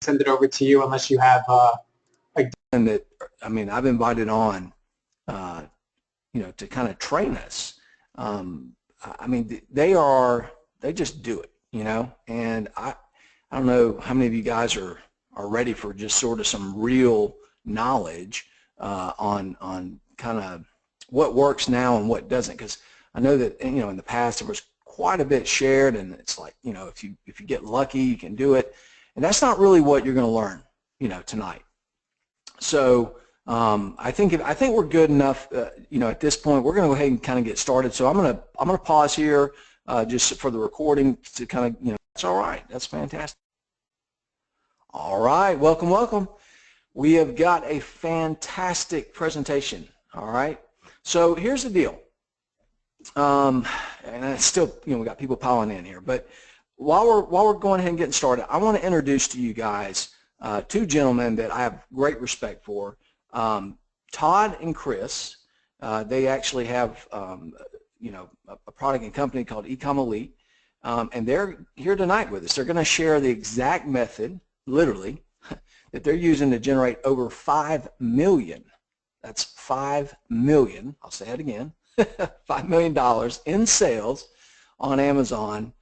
send it over to you unless you have and that, I mean, I've invited on, to kind of train us. I mean, they just do it, and I don't know how many of you guys are ready for just sort of some real knowledge on kind of what works now and what doesn't, because I know that, in the past there was quite a bit shared, and it's like, if you get lucky, you can do it, and that's not really what you're going to learn, tonight. So I think we're good enough. At this point, we're going to go ahead and kind of get started. So I'm gonna pause here just for the recording to kind of, that's all right. That's fantastic. All right, welcome. We have got a fantastic presentation. All right. So here's the deal. And it's still, we got people piling in here. But while we're going ahead and getting started, I want to introduce to you guys two gentlemen that I have great respect for. Todd and Chris. They actually have a product and company called Ecom Elite, and they're here tonight with us. They're going to share the exact method, literally, that they're using to generate over 5 million. That's 5 million. I'll say it again. $5 million in sales on Amazon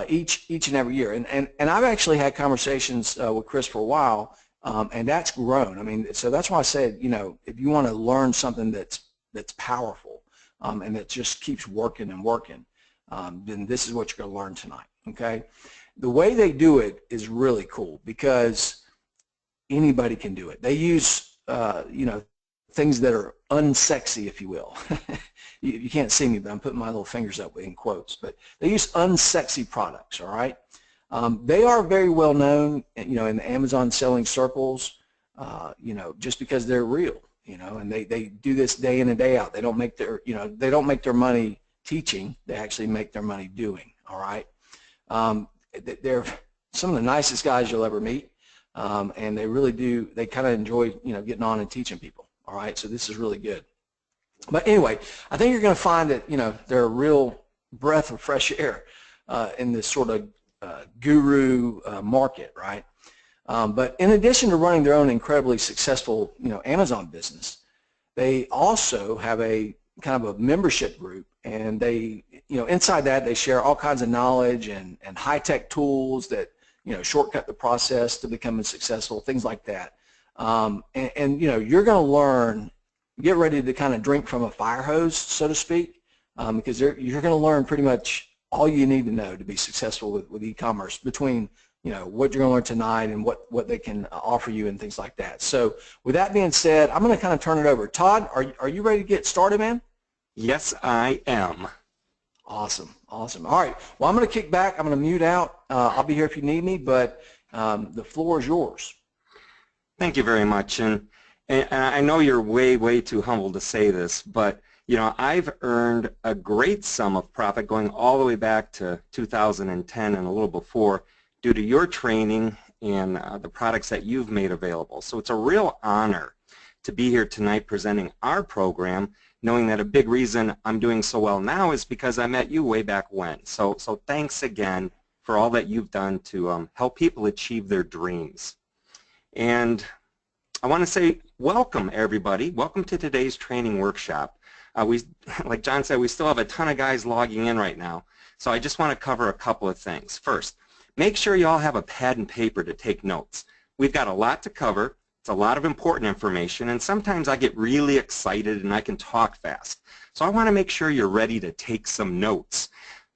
each and every year. And I've actually had conversations with Chris for a while, and that's grown. I mean, so that's why I said, if you want to learn something that's powerful and that just keeps working and working, then this is what you're going to learn tonight. Okay, the way they do it is really cool because anybody can do it. They use things that are unsexy, if you will. You can't see me, but I'm putting my little fingers up in quotes. But they use unsexy products. All right. They are very well known, in the Amazon selling circles, just because they're real, and they do this day in and day out. They don't make their money teaching. They actually make their money doing. All right. They're some of the nicest guys you'll ever meet, and they really do. They kind of enjoy, getting on and teaching people. All right. So this is really good. But anyway, I think you're going to find that, they're a real breath of fresh air in this sort of guru market, right? But in addition to running their own incredibly successful, Amazon business, they also have a kind of a membership group, and they, inside that they share all kinds of knowledge and high-tech tools that, shortcut the process to becoming successful, things like that. And you're going to learn. Get ready to kind of drink from a fire hose, so to speak, because you're going to learn pretty much all you need to know to be successful with e-commerce between, what you're going to learn tonight and what they can offer you and things like that. So with that being said, I'm going to kind of turn it over. Todd, are you ready to get started, man? Yes, I am. Awesome. All right. Well, I'm going to kick back. I'm going to mute out. I'll be here if you need me, but the floor is yours. Thank you very much. And I know you're way too humble to say this, but I've earned a great sum of profit going all the way back to 2010 and a little before due to your training and the products that you've made available. So it's a real honor to be here tonight presenting our program, knowing that a big reason I'm doing so well now is because I met you way back when. So thanks again for all that you've done to help people achieve their dreams. And I want to say welcome, everybody. Welcome to today's training workshop. Like John said, we still have a ton of guys logging in right now, so I just want to cover a couple of things. First, make sure you all have a pad and paper to take notes. We've got a lot to cover. It's a lot of important information, and sometimes I get really excited and I can talk fast. So I want to make sure you're ready to take some notes.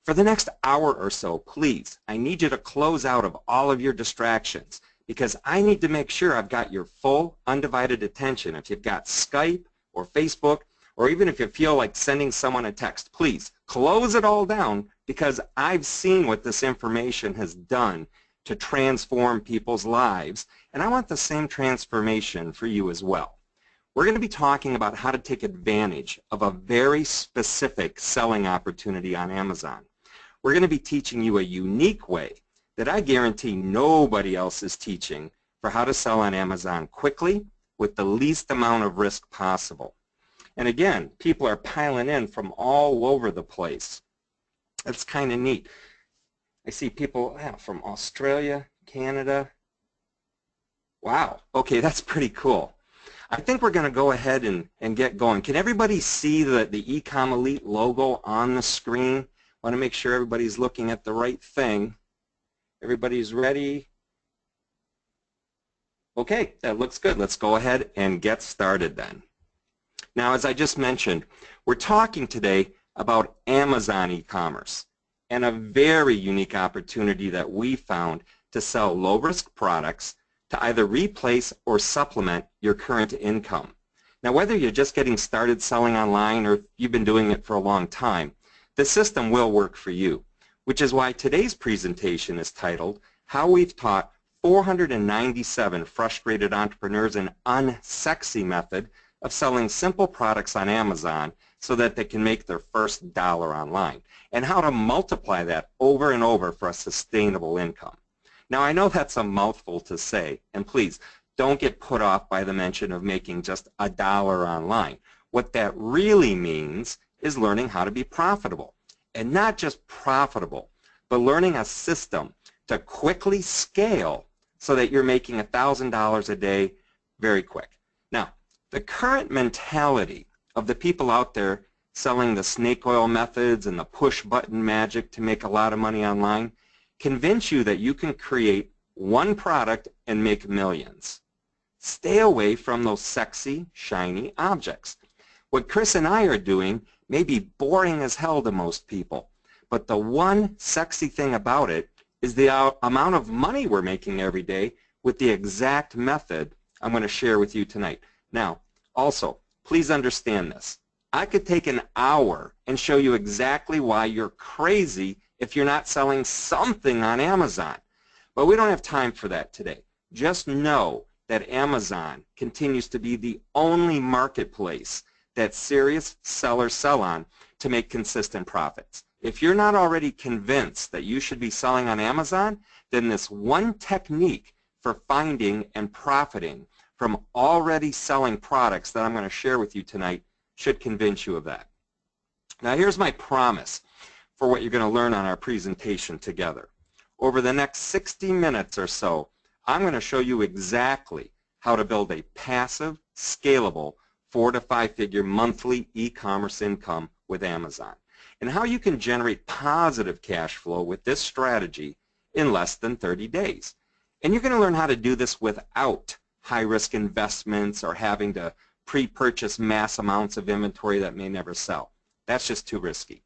For the next hour or so, please, I need you to close out of all of your distractions, because I need to make sure I've got your full, undivided attention. If you've got Skype or Facebook, or even if you feel like sending someone a text, please close it all down, because I've seen what this information has done to transform people's lives, and I want the same transformation for you as well. We're going to be talking about how to take advantage of a very specific selling opportunity on Amazon. We're going to be teaching you a unique way that I guarantee nobody else is teaching for how to sell on Amazon quickly with the least amount of risk possible. And again, people are piling in from all over the place. That's kind of neat. I see people from Australia, Canada, Wow. Okay, that's pretty cool. I think we're going to go ahead and get going. Can everybody see the Ecom Elite logo on the screen? I want to make sure everybody's looking at the right thing. Everybody's ready? Okay, that looks good. Let's go ahead and get started then. Now, as I just mentioned, we're talking today about Amazon e-commerce and a very unique opportunity that we found to sell low-risk products to either replace or supplement your current income. Now, whether you're just getting started selling online or you've been doing it for a long time, the system will work for you, which is why today's presentation is titled, How We've Taught 497 Frustrated Entrepreneurs an Unsexy Method of Selling Simple Products on Amazon so that they can make their first dollar online, and how to multiply that over and over for a sustainable income. Now, I know that's a mouthful to say, and please don't get put off by the mention of making just $1 online. What that really means is learning how to be profitable, and not just profitable, but learning a system to quickly scale so that you're making $1,000 a day very quick. Now, the current mentality of the people out there selling the snake oil methods and the push button magic to make a lot of money online convince you that you can create one product and make millions. Stay away from those sexy, shiny objects. What Chris and I are doing may be boring as hell to most people, but the one sexy thing about it is the amount of money we're making every day with the exact method I'm going to share with you tonight. Now, also, please understand this. I could take an hour and show you exactly why you're crazy if you're not selling something on Amazon. But we don't have time for that today. Just know that Amazon continues to be the only marketplace that serious sellers sell on to make consistent profits. If you're not already convinced that you should be selling on Amazon, then this one technique for finding and profiting from already selling products that I'm going to share with you tonight should convince you of that. Now, here's my promise for what you're going to learn on our presentation together. Over the next 60 minutes or so, I'm going to show you exactly how to build a passive, scalable, 4- to 5-figure monthly e-commerce income with Amazon, and how you can generate positive cash flow with this strategy in less than 30 days. And you're going to learn how to do this without high-risk investments or having to pre-purchase mass amounts of inventory that may never sell. That's just too risky.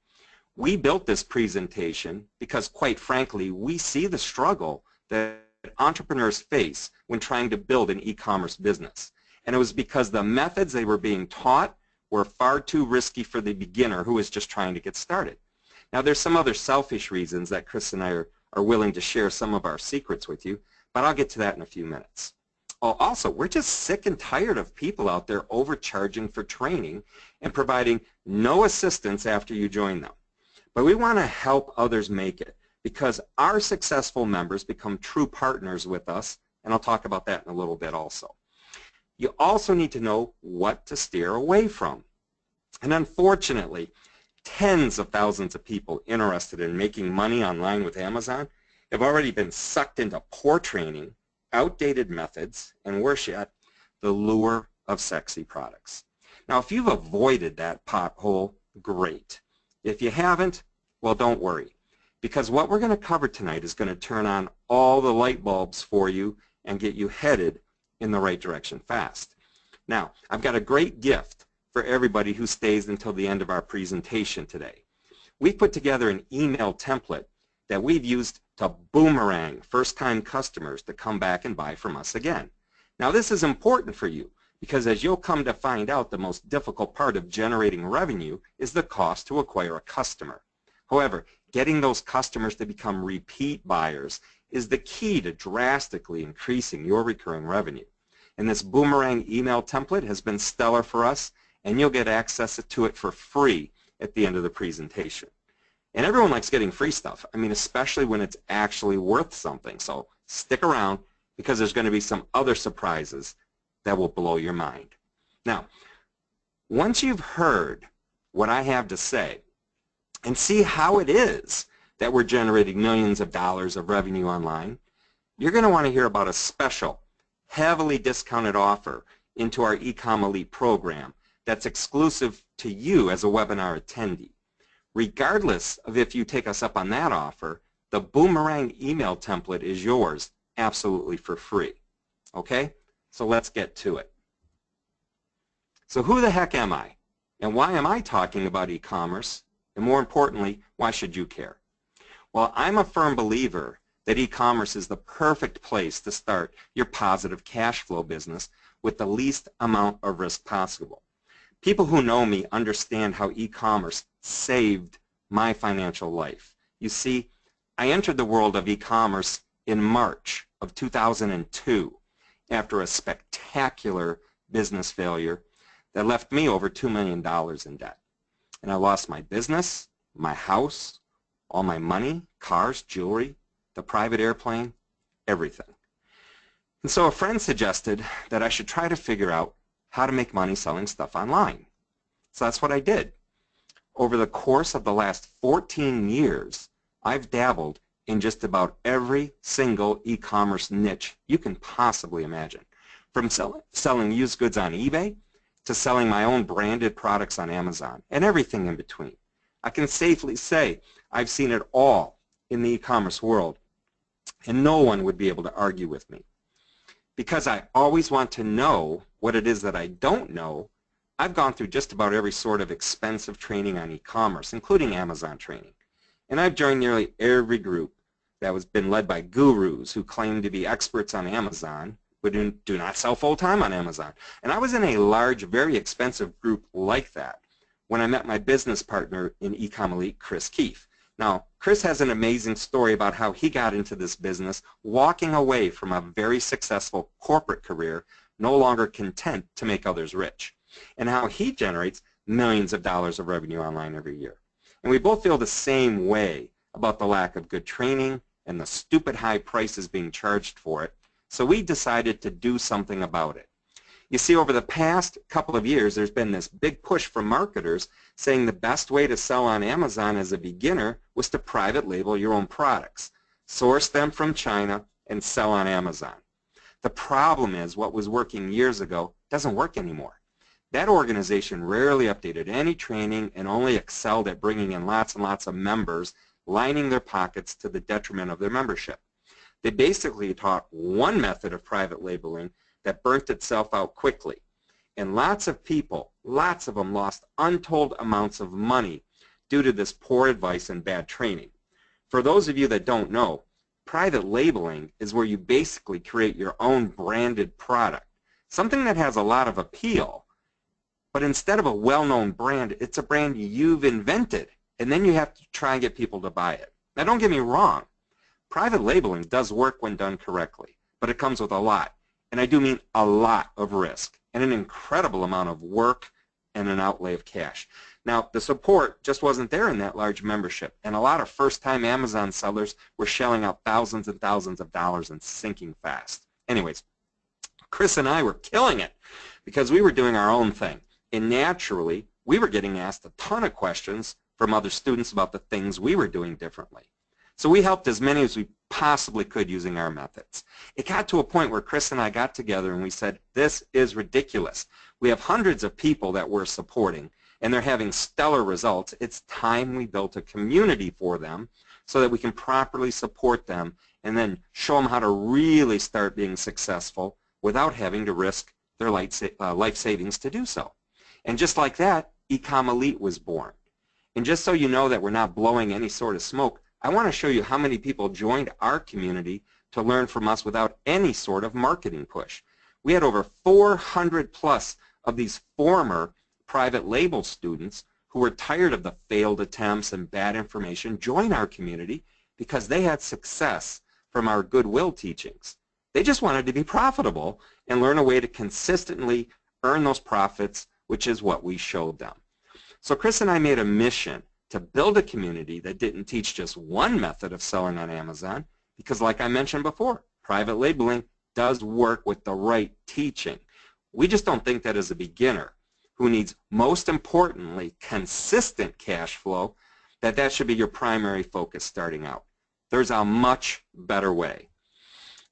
We built this presentation because, quite frankly, we see the struggle that entrepreneurs face when trying to build an e-commerce business. And it was because the methods they were being taught were far too risky for the beginner who is just trying to get started. Now, there's some other selfish reasons that Chris and I are willing to share some of our secrets with you, but I'll get to that in a few minutes. Oh, also, we're just sick and tired of people out there overcharging for training and providing no assistance after you join them. But we want to help others make it because our successful members become true partners with us, and I'll talk about that in a little bit also. You also need to know what to steer away from. And unfortunately, tens of thousands of people interested in making money online with Amazon have already been sucked into poor training, outdated methods, and worse yet, the lure of sexy products. Now, if you've avoided that pothole, great. If you haven't, well, don't worry, because what we're going to cover tonight is going to turn on all the light bulbs for you and get you headed in the right direction fast. Now, I've got a great gift for everybody who stays until the end of our presentation today. We've put together an email template that we've used to boomerang first-time customers to come back and buy from us again. Now, this is important for you because, as you'll come to find out, the most difficult part of generating revenue is the cost to acquire a customer. However, getting those customers to become repeat buyers is the key to drastically increasing your recurring revenue. And this boomerang email template has been stellar for us, and you'll get access to it for free at the end of the presentation. And everyone likes getting free stuff. I mean, especially when it's actually worth something. So stick around because there's going to be some other surprises that will blow your mind. Now, once you've heard what I have to say and see how it is that we're generating millions of dollars of revenue online, you're going to want to hear about a special heavily discounted offer into our Ecom Elite program that's exclusive to you as a webinar attendee. Regardless of if you take us up on that offer, the Boomerang email template is yours absolutely for free. Okay? So let's get to it. So who the heck am I? And why am I talking about e-commerce? And more importantly, why should you care? Well, I'm a firm believer that e-commerce is the perfect place to start your positive cash flow business with the least amount of risk possible. People who know me understand how e-commerce saved my financial life. You see, I entered the world of e-commerce in March of 2002 after a spectacular business failure that left me over $2 million in debt. And I lost my business, my house, all my money, cars, jewelry, the private airplane, everything. And so a friend suggested that I should try to figure out how to make money selling stuff online. So that's what I did. Over the course of the last 14 years, I've dabbled in just about every single e-commerce niche you can possibly imagine. From selling used goods on eBay to selling my own branded products on Amazon and everything in between. I can safely say I've seen it all in the e-commerce world, and no one would be able to argue with me. Because I always want to know what it is that I don't know, I've gone through just about every sort of expensive training on e-commerce, including Amazon training. And I've joined nearly every group that has been led by gurus who claim to be experts on Amazon, but do not sell full-time on Amazon. And I was in a large, very expensive group like that when I met my business partner in Ecom Elite, Chris Keefe. Now, Chris has an amazing story about how he got into this business, walking away from a very successful corporate career, no longer content to make others rich, and how he generates millions of dollars of revenue online every year. And we both feel the same way about the lack of good training and the stupid high prices being charged for it, so we decided to do something about it. You see, over the past couple of years, there's been this big push from marketers saying the best way to sell on Amazon as a beginner was to private label your own products, source them from China, and sell on Amazon. The problem is what was working years ago doesn't work anymore. That organization rarely updated any training and only excelled at bringing in lots and lots of members, lining their pockets to the detriment of their membership. They basically taught one method of private labeling that burnt itself out quickly. And lots of people, lots of them, lost untold amounts of money due to this poor advice and bad training. For those of you that don't know, private labeling is where you basically create your own branded product, something that has a lot of appeal, but instead of a well-known brand, it's a brand you've invented, and then you have to try and get people to buy it. Now, don't get me wrong. Private labeling does work when done correctly, but it comes with a lot, and I do mean a lot of risk and an incredible amount of work and an outlay of cash. Now, the support just wasn't there in that large membership, and a lot of first-time Amazon sellers were shelling out thousands and thousands of dollars and sinking fast. Anyways, Chris and I were killing it because we were doing our own thing, and naturally, we were getting asked a ton of questions from other students about the things we were doing differently. So we helped as many as we possibly could using our methods. It got to a point where Chris and I got together and we said, this is ridiculous. We have hundreds of people that we're supporting and they're having stellar results. It's time we built a community for them so that we can properly support them and then show them how to really start being successful without having to risk their life savings to do so. And just like that, Ecom Elite was born. And just so you know that we're not blowing any sort of smoke, I want to show you how many people joined our community to learn from us without any sort of marketing push. We had over 400 plus of these former private label students who were tired of the failed attempts and bad information join our community because they had success from our goodwill teachings. They just wanted to be profitable and learn a way to consistently earn those profits, which is what we showed them. So Chris and I made a mission to build a community that didn't teach just one method of selling on Amazon, because like I mentioned before, private labeling does work with the right teaching. We just don't think that as a beginner who needs, most importantly, consistent cash flow, that should be your primary focus starting out. There's a much better way.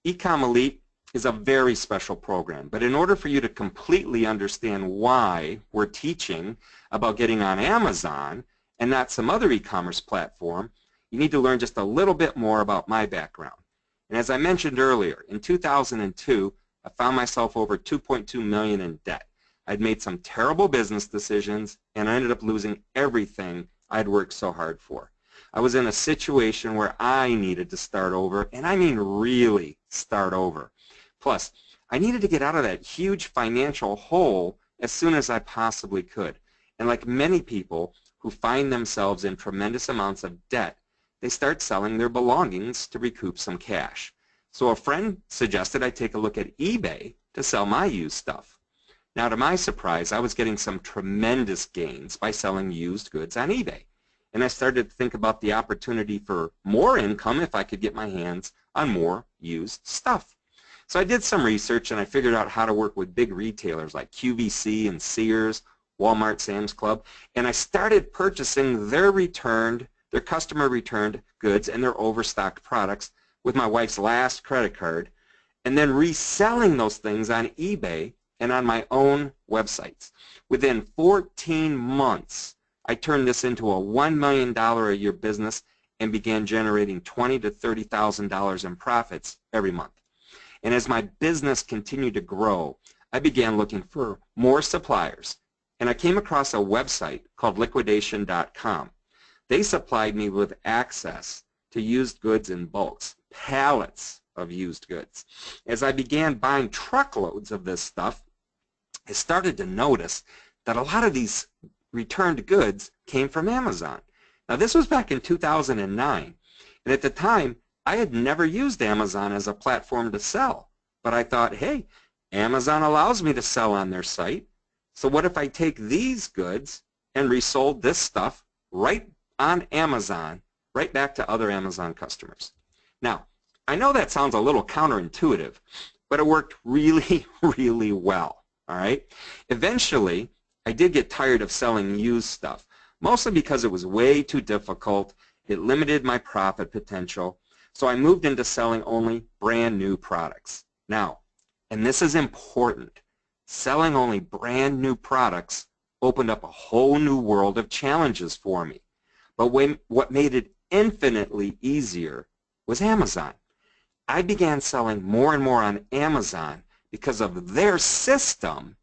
Ecom Elite is a very special program. But in order for you to completely understand why we're teaching about getting on Amazon and not some other e-commerce platform, you need to learn just a little bit more about my background. And as I mentioned earlier, in 2002, I found myself over $2.2 million in debt. I'd made some terrible business decisions, and I ended up losing everything I'd worked so hard for. I was in a situation where I needed to start over, and I mean really start over. Plus, I needed to get out of that huge financial hole as soon as I possibly could. And like many people who find themselves in tremendous amounts of debt, they start selling their belongings to recoup some cash. So a friend suggested I take a look at eBay to sell my used stuff. Now, to my surprise, I was getting some tremendous gains by selling used goods on eBay. And I started to think about the opportunity for more income if I could get my hands on more used stuff. So I did some research and I figured out how to work with big retailers like QVC and Sears, Walmart, Sam's Club, and I started purchasing their customer returned goods and their overstocked products with my wife's last credit card, and then reselling those things on eBay and on my own websites. Within 14 months, I turned this into a $1 million a year business and began generating $20,000 to $30,000 in profits every month. And as my business continued to grow, I began looking for more suppliers, and I came across a website called liquidation.com. They supplied me with access to used goods in bulks, pallets of used goods. As I began buying truckloads of this stuff, I started to notice that a lot of these returned goods came from Amazon. Now, this was back in 2009, and at the time, I had never used Amazon as a platform to sell. But I thought, hey, Amazon allows me to sell on their site, so what if I take these goods and resold this stuff right on Amazon, right back to other Amazon customers? Now, I know that sounds a little counterintuitive, but it worked really, really well, all right? Eventually, I did get tired of selling used stuff, mostly because it was way too difficult. It limited my profit potential, so I moved into selling only brand new products. Now, and this is important, selling only brand new products opened up a whole new world of challenges for me. But what made it infinitely easier was Amazon. I began selling more and more on Amazon because of their system,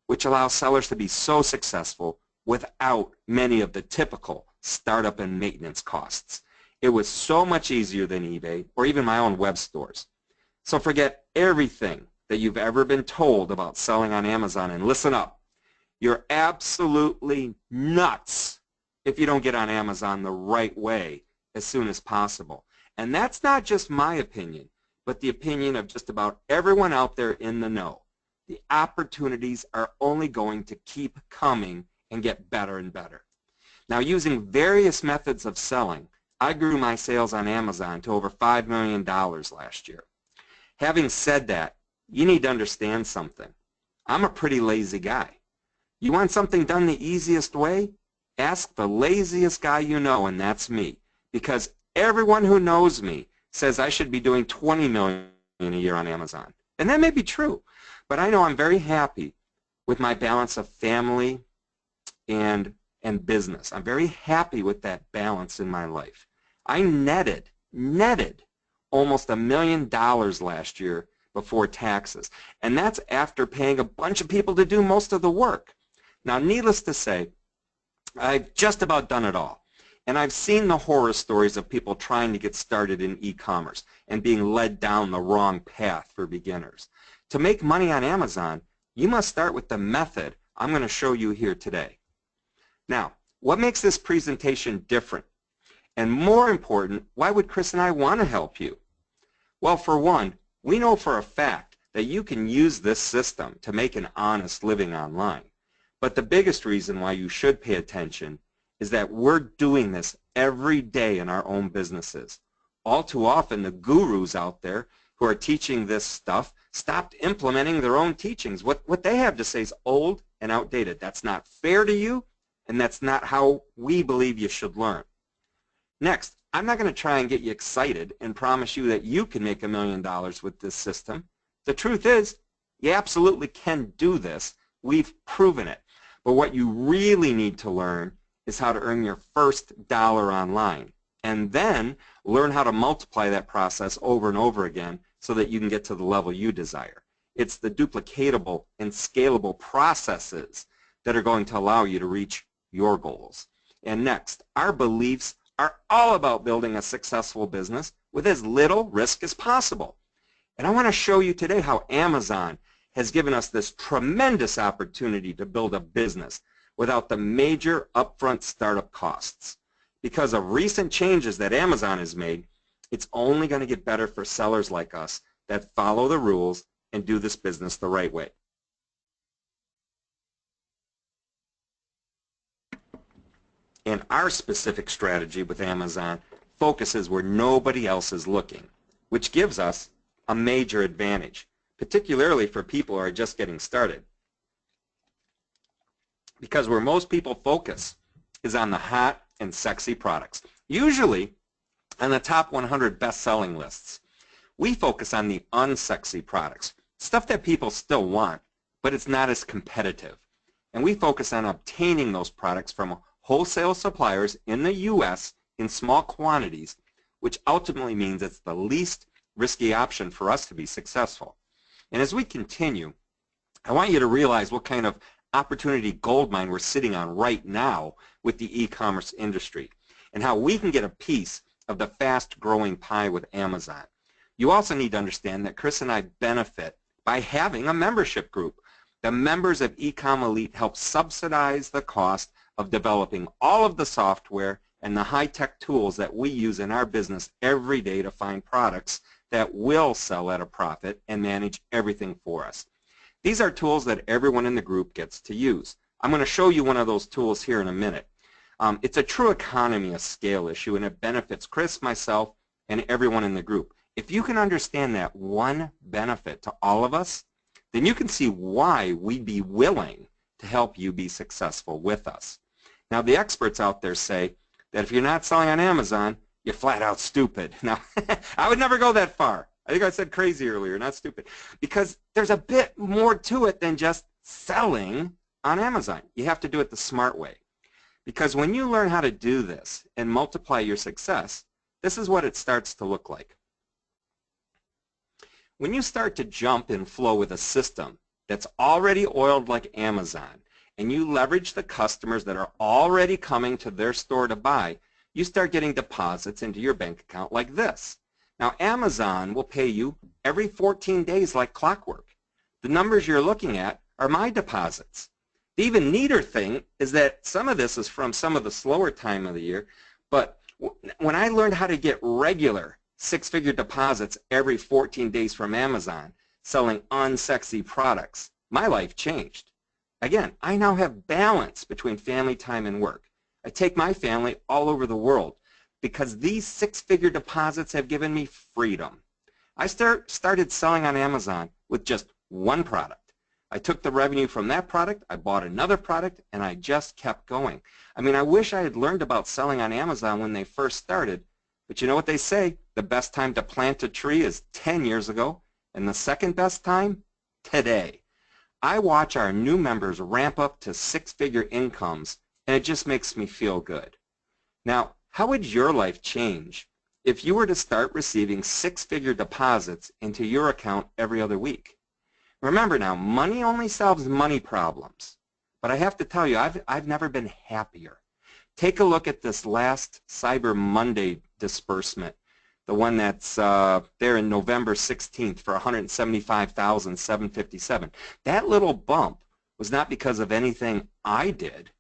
which allows sellers to be so successful without many of the typical startup and maintenance costs. It was so much easier than eBay or even my own web stores. So forget everything that you've ever been told about selling on Amazon and listen up. You're absolutely nuts if you don't get on Amazon the right way as soon as possible. And that's not just my opinion, but the opinion of just about everyone out there in the know. The opportunities are only going to keep coming and get better and better. Now, using various methods of selling, I grew my sales on Amazon to over $5 million last year. Having said that, you need to understand something. I'm a pretty lazy guy. You want something done the easiest way? Ask the laziest guy you know, and that's me. Because everyone who knows me says I should be doing $20 million a year on Amazon. And that may be true, but I know I'm very happy with my balance of family and business. I'm very happy with that balance in my life. I netted almost $1 million last year before taxes. And that's after paying a bunch of people to do most of the work. Now, needless to say, I've just about done it all. And I've seen the horror stories of people trying to get started in e-commerce and being led down the wrong path for beginners. To make money on Amazon, you must start with the method I'm going to show you here today. Now, what makes this presentation different? And more important, why would Chris and I want to help you? Well, for one, we know for a fact that you can use this system to make an honest living online. But the biggest reason why you should pay attention is that we're doing this every day in our own businesses. All too often, the gurus out there who are teaching this stuff stopped implementing their own teachings. What they have to say is old and outdated. That's not fair to you, and that's not how we believe you should learn. Next, I'm not going to try and get you excited and promise you that you can make $1 million with this system, The truth is, you absolutely can do this. We've proven it. But what you really need to learn is how to earn your first dollar online, and then learn how to multiply that process over and over again so that you can get to the level you desire. It's the duplicatable and scalable processes that are going to allow you to reach your goals. And next, our beliefs are all about building a successful business with as little risk as possible. And I want to show you today how Amazon has given us this tremendous opportunity to build a business without the major upfront startup costs. Because of recent changes that Amazon has made, it's only going to get better for sellers like us that follow the rules and do this business the right way. And our specific strategy with Amazon focuses where nobody else is looking, which gives us a major advantage, particularly for people who are just getting started. Because where most people focus is on the hot and sexy products, usually on the top 100 best-selling lists. We focus on the unsexy products, stuff that people still want, but it's not as competitive. And we focus on obtaining those products from wholesale suppliers in the U.S. in small quantities, which ultimately means it's the least risky option for us to be successful. And as we continue, I want you to realize what kind of opportunity goldmine we're sitting on right now with the e-commerce industry, and how we can get a piece of the fast-growing pie with Amazon. You also need to understand that Chris and I benefit by having a membership group. The members of Ecom Elite help subsidize the cost of developing all of the software and the high-tech tools that we use in our business every day to find products that will sell at a profit and manage everything for us. These are tools that everyone in the group gets to use. I'm going to show you one of those tools here in a minute. It's a true economy of scale issue, and it benefits Chris, myself, and everyone in the group. If you can understand that one benefit to all of us, then you can see why we'd be willing to help you be successful with us. Now, the experts out there say that if you're not selling on Amazon, you're flat out stupid. Now, I would never go that far. I think I said crazy earlier, not stupid, because there's a bit more to it than just selling on Amazon. You have to do it the smart way. Because when you learn how to do this and multiply your success, this is what it starts to look like. When you start to jump and flow with a system that's already oiled like Amazon, and you leverage the customers that are already coming to their store to buy, you start getting deposits into your bank account like this. Now, Amazon will pay you every 14 days like clockwork. The numbers you're looking at are my deposits. The even neater thing is that some of this is from some of the slower time of the year, but when I learned how to get regular six-figure deposits every 14 days from Amazon, selling unsexy products, my life changed. Again, I now have balance between family time and work. I take my family all over the world because these six-figure deposits have given me freedom. I started selling on Amazon with just one product. I took the revenue from that product, I bought another product, and I just kept going. I mean, I wish I had learned about selling on Amazon when they first started, but you know what they say? The best time to plant a tree is 10 years ago, and the second best time? Today. I watch our new members ramp up to six-figure incomes, and it just makes me feel good. Now, how would your life change if you were to start receiving six-figure deposits into your account every other week? Remember now, money only solves money problems. But I have to tell you, I've never been happier. Take a look at this last Cyber Monday disbursement, the one that's there in November 16th for $175,757. That little bump was not because of anything I did,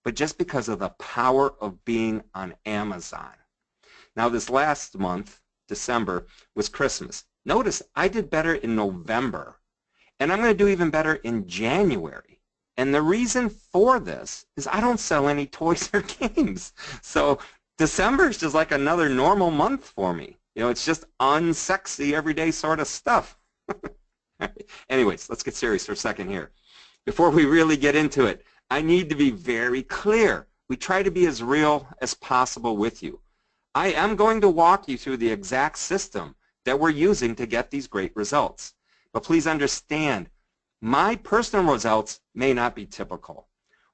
but just because of the power of being on Amazon. Now, this last month, December, was Christmas. Notice I did better in November. And I'm going to do even better in January. And the reason for this is I don't sell any toys or games. So December is just like another normal month for me. You know, it's just unsexy, everyday sort of stuff. Anyways, let's get serious for a second here. Before we really get into it, I need to be very clear. We try to be as real as possible with you. I am going to walk you through the exact system that we're using to get these great results. But please understand, my personal results may not be typical.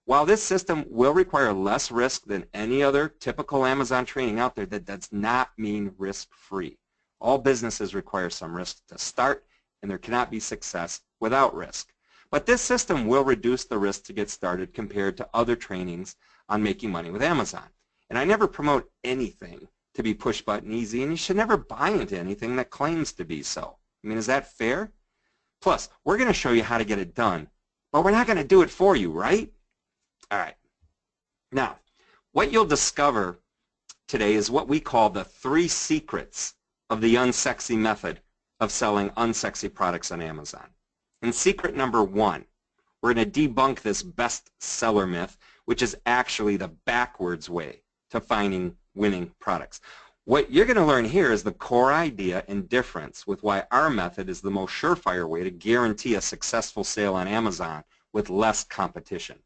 While this system will require less risk than any other typical Amazon training out there, that does not mean risk-free. All businesses require some risk to start, and there cannot be success without risk. But this system will reduce the risk to get started compared to other trainings on making money with Amazon. And I never promote anything to be push-button easy, and you should never buy into anything that claims to be so. I mean, is that fair? Plus, we're going to show you how to get it done, but we're not going to do it for you, right? All right. Now, what you'll discover today is what we call the 3 secrets of the unsexy method of selling unsexy products on Amazon. And secret number 1, we're going to debunk this best seller myth, which is actually the backwards way to finding winning products. What you're going to learn here is the core idea and difference with why our method is the most surefire way to guarantee a successful sale on Amazon with less competition.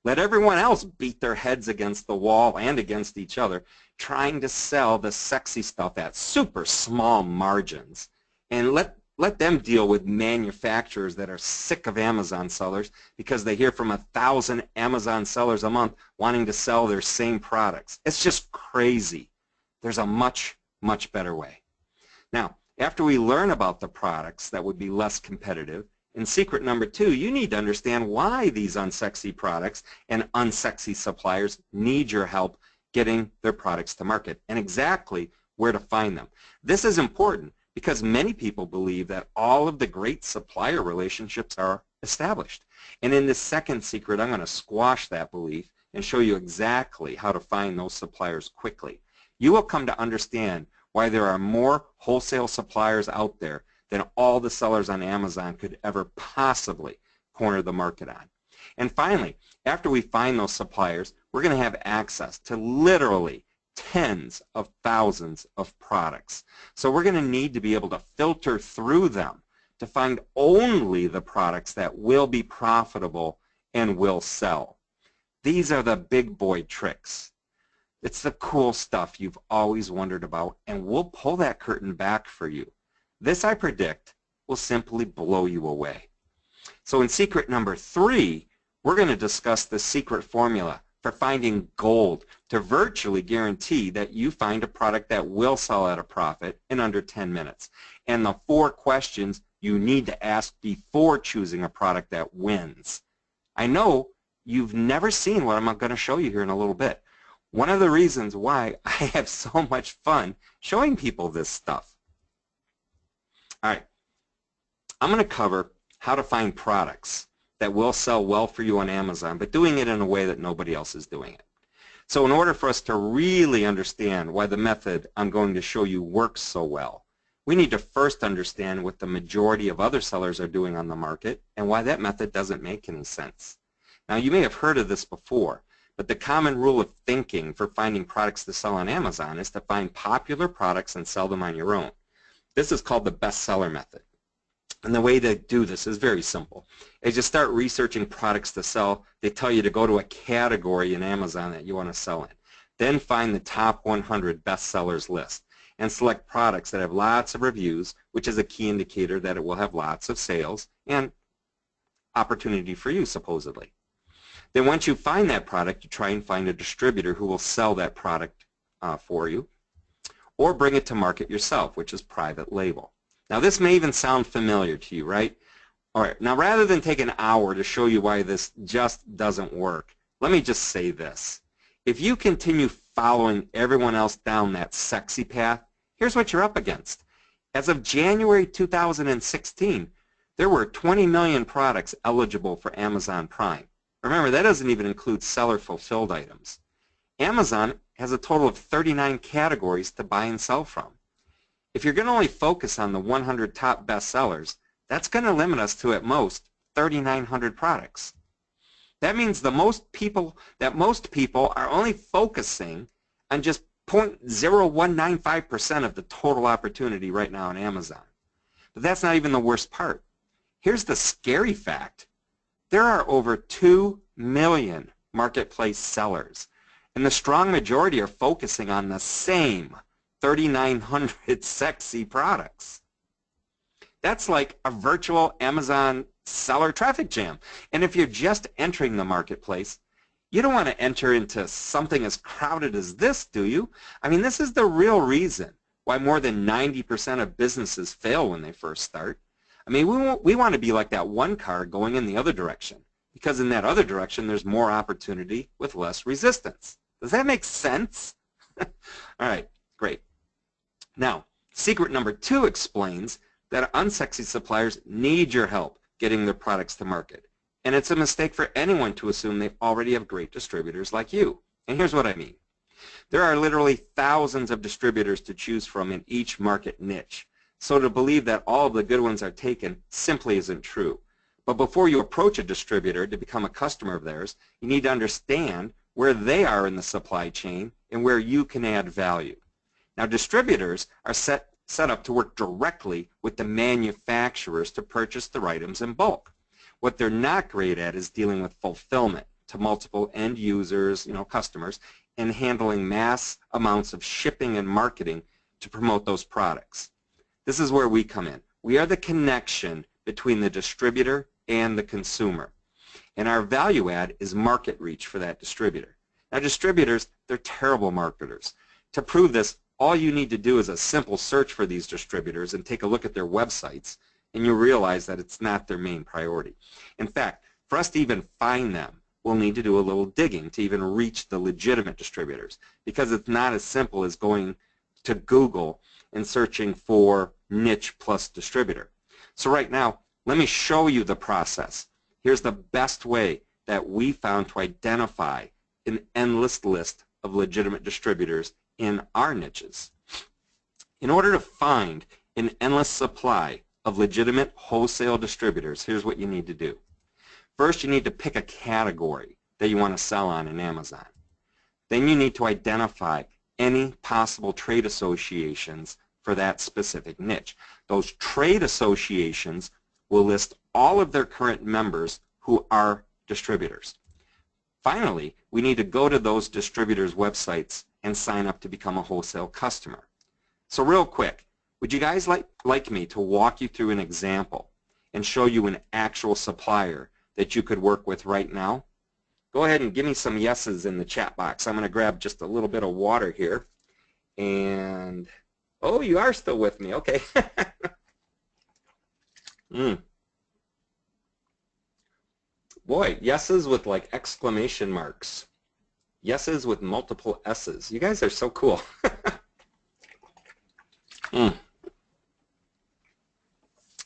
Let everyone else beat their heads against the wall and against each other trying to sell the sexy stuff at super small margins, and let them deal with manufacturers that are sick of Amazon sellers because they hear from 1,000 Amazon sellers a month wanting to sell their same products. It's just crazy. There's a much, much better way. Now, after we learn about the products that would be less competitive, in secret number 2, you need to understand why these unsexy products and unsexy suppliers need your help getting their products to market and exactly where to find them. This is important because many people believe that all of the great supplier relationships are established. And in this second secret, I'm going to squash that belief and show you exactly how to find those suppliers quickly. You will come to understand why there are more wholesale suppliers out there than all the sellers on Amazon could ever possibly corner the market on. And finally, after we find those suppliers, we're going to have access to literally tens of thousands of products. So we're going to need to be able to filter through them to find only the products that will be profitable and will sell. These are the big boy tricks. It's the cool stuff you've always wondered about, and we'll pull that curtain back for you. This, I predict, will simply blow you away. So in secret number 3, we're going to discuss the secret formula for finding gold to virtually guarantee that you find a product that will sell at a profit in under 10 minutes. And the 4 questions you need to ask before choosing a product that wins. I know you've never seen what I'm going to show you here in a little bit. One of the reasons why I have so much fun showing people this stuff. All right, I'm going to cover how to find products that will sell well for you on Amazon, but doing it in a way that nobody else is doing it. So in order for us to really understand why the method I'm going to show you works so well, we need to first understand what the majority of other sellers are doing on the market and why that method doesn't make any sense. Now, you may have heard of this before, but the common rule of thinking for finding products to sell on Amazon is to find popular products and sell them on your own. This is called the bestseller method. And the way to do this is very simple. As you start researching products to sell, they tell you to go to a category in Amazon that you want to sell in. Then find the top 100 bestsellers list and select products that have lots of reviews, which is a key indicator that it will have lots of sales and opportunity for you, supposedly. Then once you find that product, you try and find a distributor who will sell that product for you, or bring it to market yourself, which is private label. Now this may even sound familiar to you, right? All right, now rather than take an hour to show you why this just doesn't work, let me just say this. If you continue following everyone else down that sexy path, here's what you're up against. As of January 2016, there were 20 million products eligible for Amazon Prime. Remember, that doesn't even include seller-fulfilled items. Amazon has a total of 39 categories to buy and sell from. If you're going to only focus on the 100 top bestsellers, that's going to limit us to, at most, 3,900 products. That means most people are only focusing on just 0.0195% of the total opportunity right now on Amazon. But that's not even the worst part. Here's the scary fact. There are over 2 million marketplace sellers, and the strong majority are focusing on the same 3,900 sexy products. That's like a virtual Amazon seller traffic jam. And if you're just entering the marketplace, you don't want to enter into something as crowded as this, do you? I mean, this is the real reason why more than 90% of businesses fail when they first start. I mean, we want to be like that one car going in the other direction, because in that other direction there's more opportunity with less resistance. Does that make sense? All right, great. Now, secret number 2 explains that unsexy suppliers need your help getting their products to market. And it's a mistake for anyone to assume they already have great distributors like you. And here's what I mean. There are literally thousands of distributors to choose from in each market niche. So to believe that all of the good ones are taken simply isn't true. But before you approach a distributor to become a customer of theirs, you need to understand where they are in the supply chain and where you can add value. Now, distributors are set up to work directly with the manufacturers to purchase their items in bulk. What they're not great at is dealing with fulfillment to multiple end users, customers, and handling mass amounts of shipping and marketing to promote those products. This is where we come in. We are the connection between the distributor and the consumer. And our value add is market reach for that distributor. Now, distributors, they're terrible marketers. To prove this, all you need to do is a simple search for these distributors and take a look at their websites, and you'll realize that it's not their main priority. In fact, for us to even find them, we'll need to do a little digging to even reach the legitimate distributors, because it's not as simple as going to Google and searching for niche plus distributor. So right now, let me show you the process. Here's the best way that we found to identify an endless list of legitimate distributors in our niches. In order to find an endless supply of legitimate wholesale distributors, here's what you need to do. First, you need to pick a category that you want to sell on in Amazon. Then you need to identify any possible trade associations for that specific niche. Those trade associations will list all of their current members who are distributors. Finally, we need to go to those distributors' websites and sign up to become a wholesale customer. So real quick, would you guys like me to walk you through an example and show you an actual supplier that you could work with right now? Go ahead and give me some yeses in the chat box. I'm going to grab just a little bit of water here. And, oh, you are still with me. Okay. Boy, yeses with like exclamation marks. Yeses with multiple S's. You guys are so cool.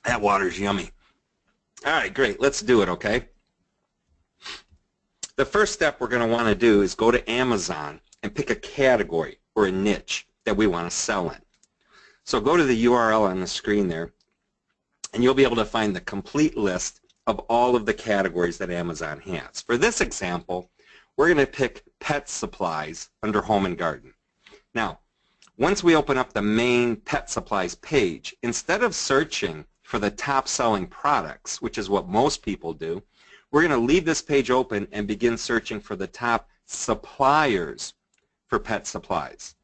That water's yummy. All right, great. Let's do it, okay? The first step we're going to want to do is go to Amazon and pick a category or a niche that we want to sell in. So go to the URL on the screen there, and you'll be able to find the complete list of all of the categories that Amazon has. For this example, we're going to pick pet supplies under home and garden. Now, once we open up the main pet supplies page, instead of searching for the top selling products, which is what most people do, we're going to leave this page open and begin searching for the top suppliers for pet supplies.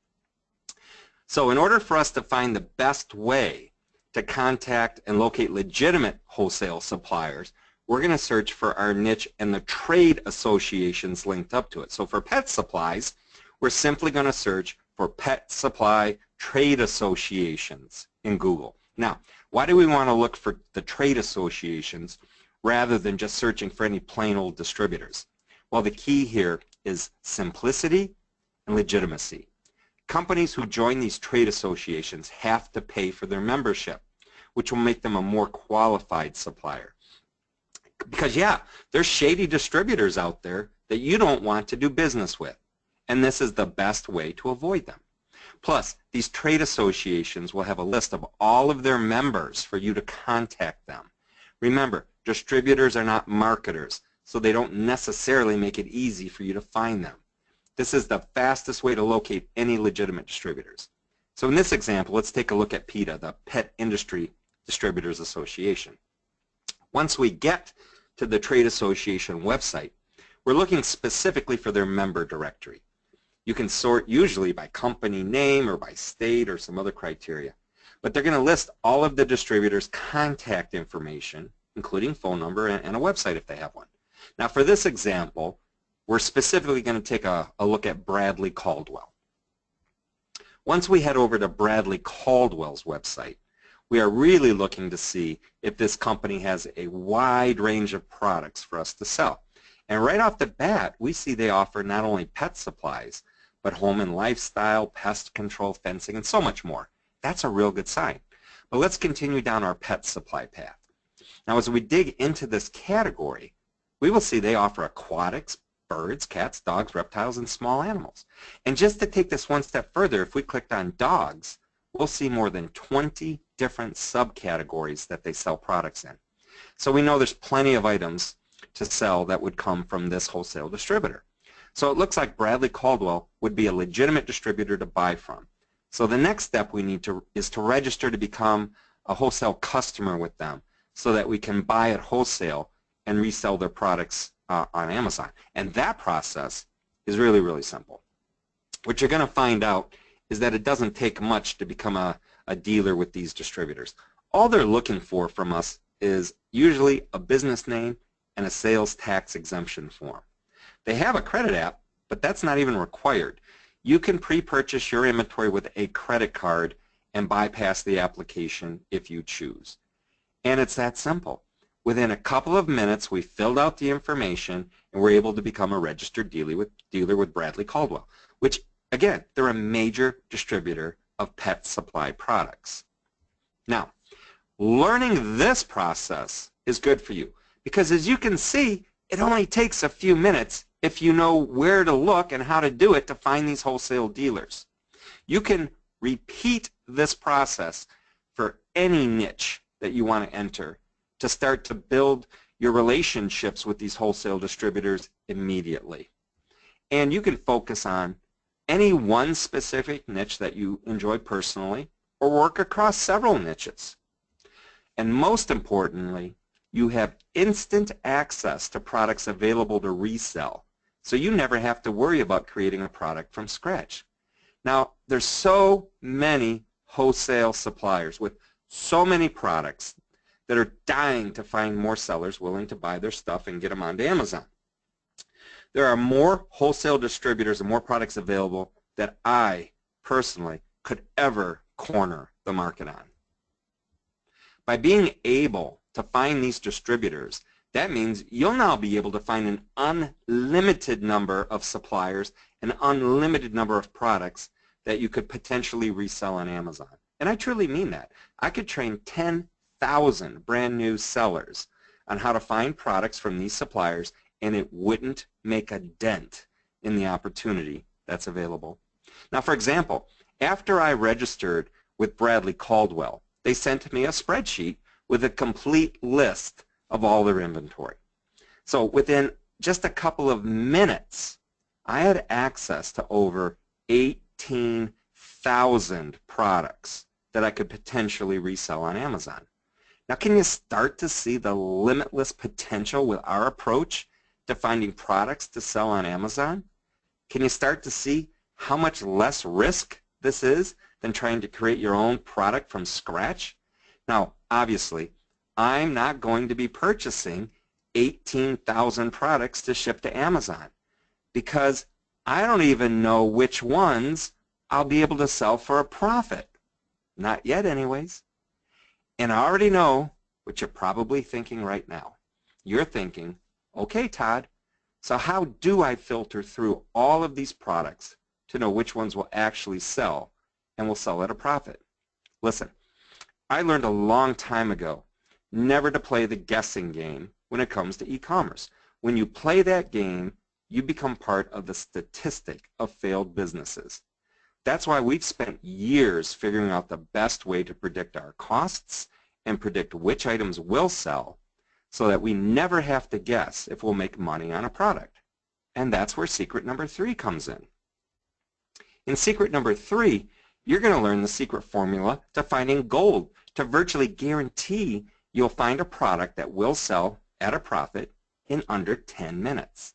So in order for us to find the best way to contact and locate legitimate wholesale suppliers, we're going to search for our niche and the trade associations linked up to it. So for pet supplies, we're simply going to search for pet supply trade associations in Google. Now, why do we want to look for the trade associations rather than just searching for any plain old distributors? Well, the key here is simplicity and legitimacy. Companies who join these trade associations have to pay for their membership, which will make them a more qualified supplier. Because, yeah, there's shady distributors out there that you don't want to do business with, and this is the best way to avoid them. Plus, these trade associations will have a list of all of their members for you to contact them. Remember, distributors are not marketers, so they don't necessarily make it easy for you to find them. This is the fastest way to locate any legitimate distributors. So in this example, let's take a look at PETA, the Pet Industry Distributors Association. Once we get to the trade association website, we're looking specifically for their member directory. You can sort usually by company name or by state or some other criteria. But they're going to list all of the distributors' contact information, including phone number and a website if they have one. Now for this example, we're specifically going to take a look at Bradley Caldwell. Once we head over to Bradley Caldwell's website, we are really looking to see if this company has a wide range of products for us to sell. And right off the bat, we see they offer not only pet supplies, but home and lifestyle, pest control, fencing, and so much more. That's a real good sign. But let's continue down our pet supply path. Now as we dig into this category, we will see they offer aquatics, birds, cats, dogs, reptiles, and small animals. And just to take this one step further, if we clicked on dogs, we'll see more than 20 different subcategories that they sell products in. So we know there's plenty of items to sell that would come from this wholesale distributor. So it looks like Bradley Caldwell would be a legitimate distributor to buy from. So the next step we need is to register to become a wholesale customer with them so that we can buy at wholesale and resell their products on Amazon. And that process is really, really simple. What you're going to find out is that it doesn't take much to become a dealer with these distributors. All they're looking for from us is usually a business name and a sales tax exemption form. They have a credit app, but that's not even required. You can pre-purchase your inventory with a credit card and bypass the application if you choose. And it's that simple. Within a couple of minutes, we filled out the information and we're able to become a registered dealer with Bradley Caldwell, which, again, they're a major distributor of pet supply products. Now, learning this process is good for you because, as you can see, it only takes a few minutes if you know where to look and how to do it to find these wholesale dealers. You can repeat this process for any niche that you want to enter to start to build your relationships with these wholesale distributors immediately. And you can focus on any one specific niche that you enjoy personally or work across several niches. And most importantly, you have instant access to products available to resell, so you never have to worry about creating a product from scratch. Now, there's so many wholesale suppliers with so many products that are dying to find more sellers willing to buy their stuff and get them onto Amazon. There are more wholesale distributors and more products available that I personally could ever corner the market on. By being able to find these distributors, that means you'll now be able to find an unlimited number of suppliers, an unlimited number of products that you could potentially resell on Amazon. And I truly mean that. I could train 10,000 brand new sellers on how to find products from these suppliers, and it wouldn't make a dent in the opportunity that's available. Now, for example, after I registered with Bradley Caldwell, they sent me a spreadsheet with a complete list of all their inventory. So within just a couple of minutes, I had access to over 18,000 products that I could potentially resell on Amazon. Now, can you start to see the limitless potential with our approach to finding products to sell on Amazon? Can you start to see how much less risk this is than trying to create your own product from scratch? Now, obviously, I'm not going to be purchasing 18,000 products to ship to Amazon because I don't even know which ones I'll be able to sell for a profit. Not yet anyways. And I already know what you're probably thinking right now. You're thinking, okay, Todd, so how do I filter through all of these products to know which ones will actually sell and will sell at a profit? Listen, I learned a long time ago never to play the guessing game when it comes to e-commerce. When you play that game, you become part of the statistic of failed businesses. That's why we've spent years figuring out the best way to predict our costs and predict which items will sell so that we never have to guess if we'll make money on a product. And that's where secret number 3 comes in. In secret number 3, you're going to learn the secret formula to finding gold, to virtually guarantee you'll find a product that will sell at a profit in under 10 minutes.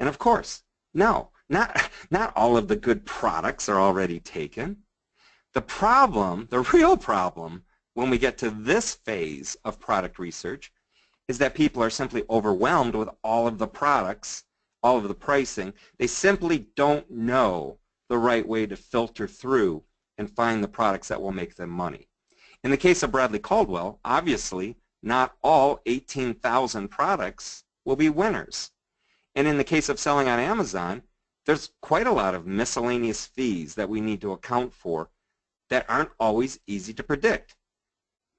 And of course, no, not all of the good products are already taken. The problem, the real problem, when we get to this phase of product research is that people are simply overwhelmed with all of the products, all of the pricing. They simply don't know the right way to filter through and find the products that will make them money. In the case of Bradley Caldwell, obviously, not all 18,000 products will be winners. And in the case of selling on Amazon, there's quite a lot of miscellaneous fees that we need to account for that aren't always easy to predict.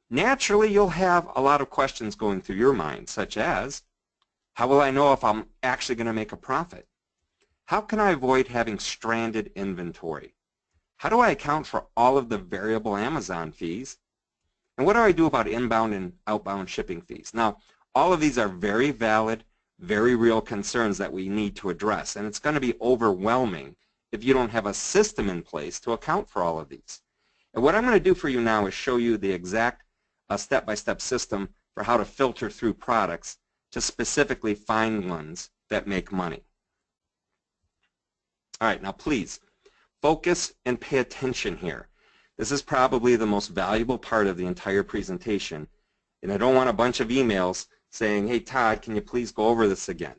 Naturally, you'll have a lot of questions going through your mind, such as, how will I know if I'm actually going to make a profit? How can I avoid having stranded inventory? How do I account for all of the variable Amazon fees? And what do I do about inbound and outbound shipping fees? Now, all of these are very valid, very real concerns that we need to address, and it's going to be overwhelming if you don't have a system in place to account for all of these. And what I'm going to do for you now is show you the exact step-by-step system for how to filter through products to specifically find ones that make money. All right, now please focus and pay attention here. This is probably the most valuable part of the entire presentation, and I don't want a bunch of emails saying, hey Todd, can you please go over this again?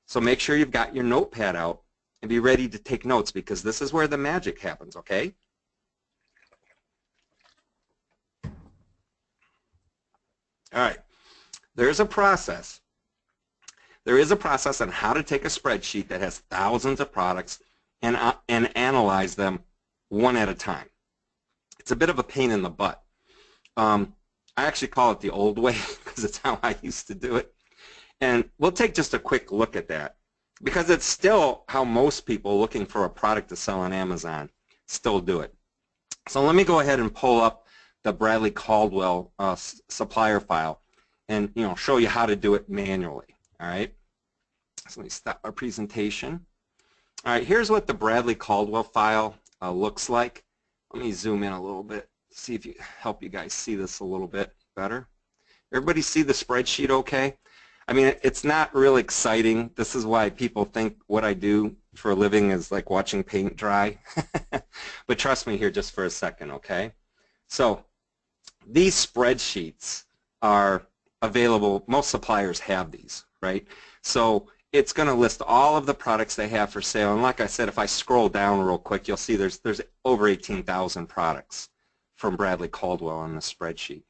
So make sure you've got your notepad out and be ready to take notes, because this is where the magic happens, okay? All right, there's a process. There is a process on how to take a spreadsheet that has thousands of products and analyze them one at a time. It's a bit of a pain in the butt. I actually call it the old way because it's how I used to do it. And we'll take just a quick look at that because it's still how most people looking for a product to sell on Amazon still do it. So let me go ahead and pull up the Bradley Caldwell supplier file and show you how to do it manually. All right, so let me stop our presentation. All right, here's what the Bradley Caldwell file looks like. Let me zoom in a little bit, see if you help you guys see this a little bit better. Everybody see the spreadsheet okay? I mean, it's not real exciting. This is why people think what I do for a living is like watching paint dry. But trust me here just for a second, okay? So these spreadsheets are available. Most suppliers have these, right? So it's going to list all of the products they have for sale. And like I said, if I scroll down real quick, you'll see there's over 18,000 products from Bradley Caldwell on the spreadsheet.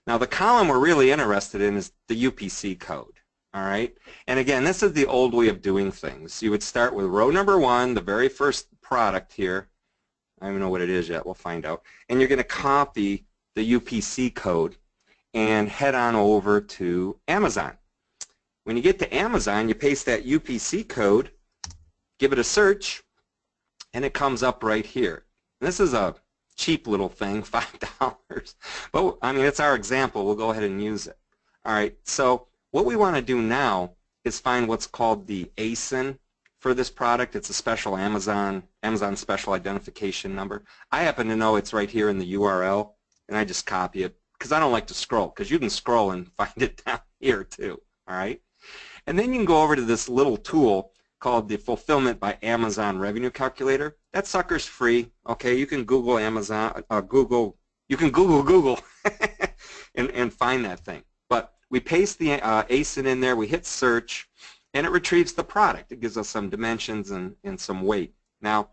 Now the column we're really interested in is the UPC code. All right. And again, this is the old way of doing things. You would start with row number 1, the very first product here. I don't even know what it is yet. We'll find out. And you're going to copy the UPC code and head on over to Amazon. When you get to Amazon, you paste that UPC code, give it a search, and it comes up right here. And this is a cheap little thing, $5. But I mean, it's our example. We'll go ahead and use it. All right. So what we want to do now is find what's called the ASIN for this product. It's a special Amazon special identification number. I happen to know it's right here in the URL, and I just copy it because I don't like to scroll, because you can scroll and find it down here too. All right. And then you can go over to this little tool called the Fulfillment by Amazon Revenue Calculator. That sucker's free. Okay, you can Google Amazon, you can Google and find that thing. But we paste the ASIN in there, we hit search, and it retrieves the product. It gives us some dimensions and some weight. Now,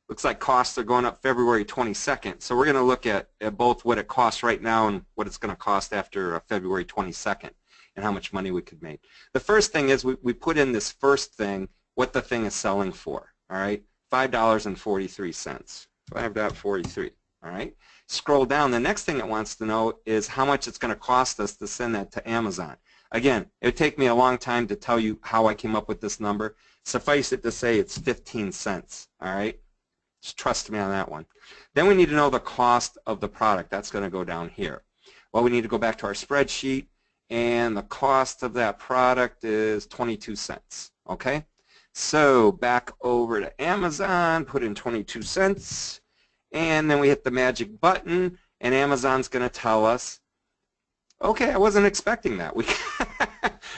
looks like costs are going up February 22nd. So we're going to look at both what it costs right now and what it's going to cost after February 22nd. And how much money we could make. The first thing is we put in this first thing, what the thing is selling for, all right? $5.43, 5.43, all right? Scroll down. The next thing it wants to know is how much it's going to cost us to send that to Amazon. Again, it would take me a long time to tell you how I came up with this number. Suffice it to say it's 15 cents, all right? Just trust me on that one. Then we need to know the cost of the product. That's going to go down here. Well, we need to go back to our spreadsheet, and the cost of that product is 22 cents, okay? So back over to Amazon, put in 22 cents, and then we hit the magic button, and Amazon's going to tell us, okay, I wasn't expecting that.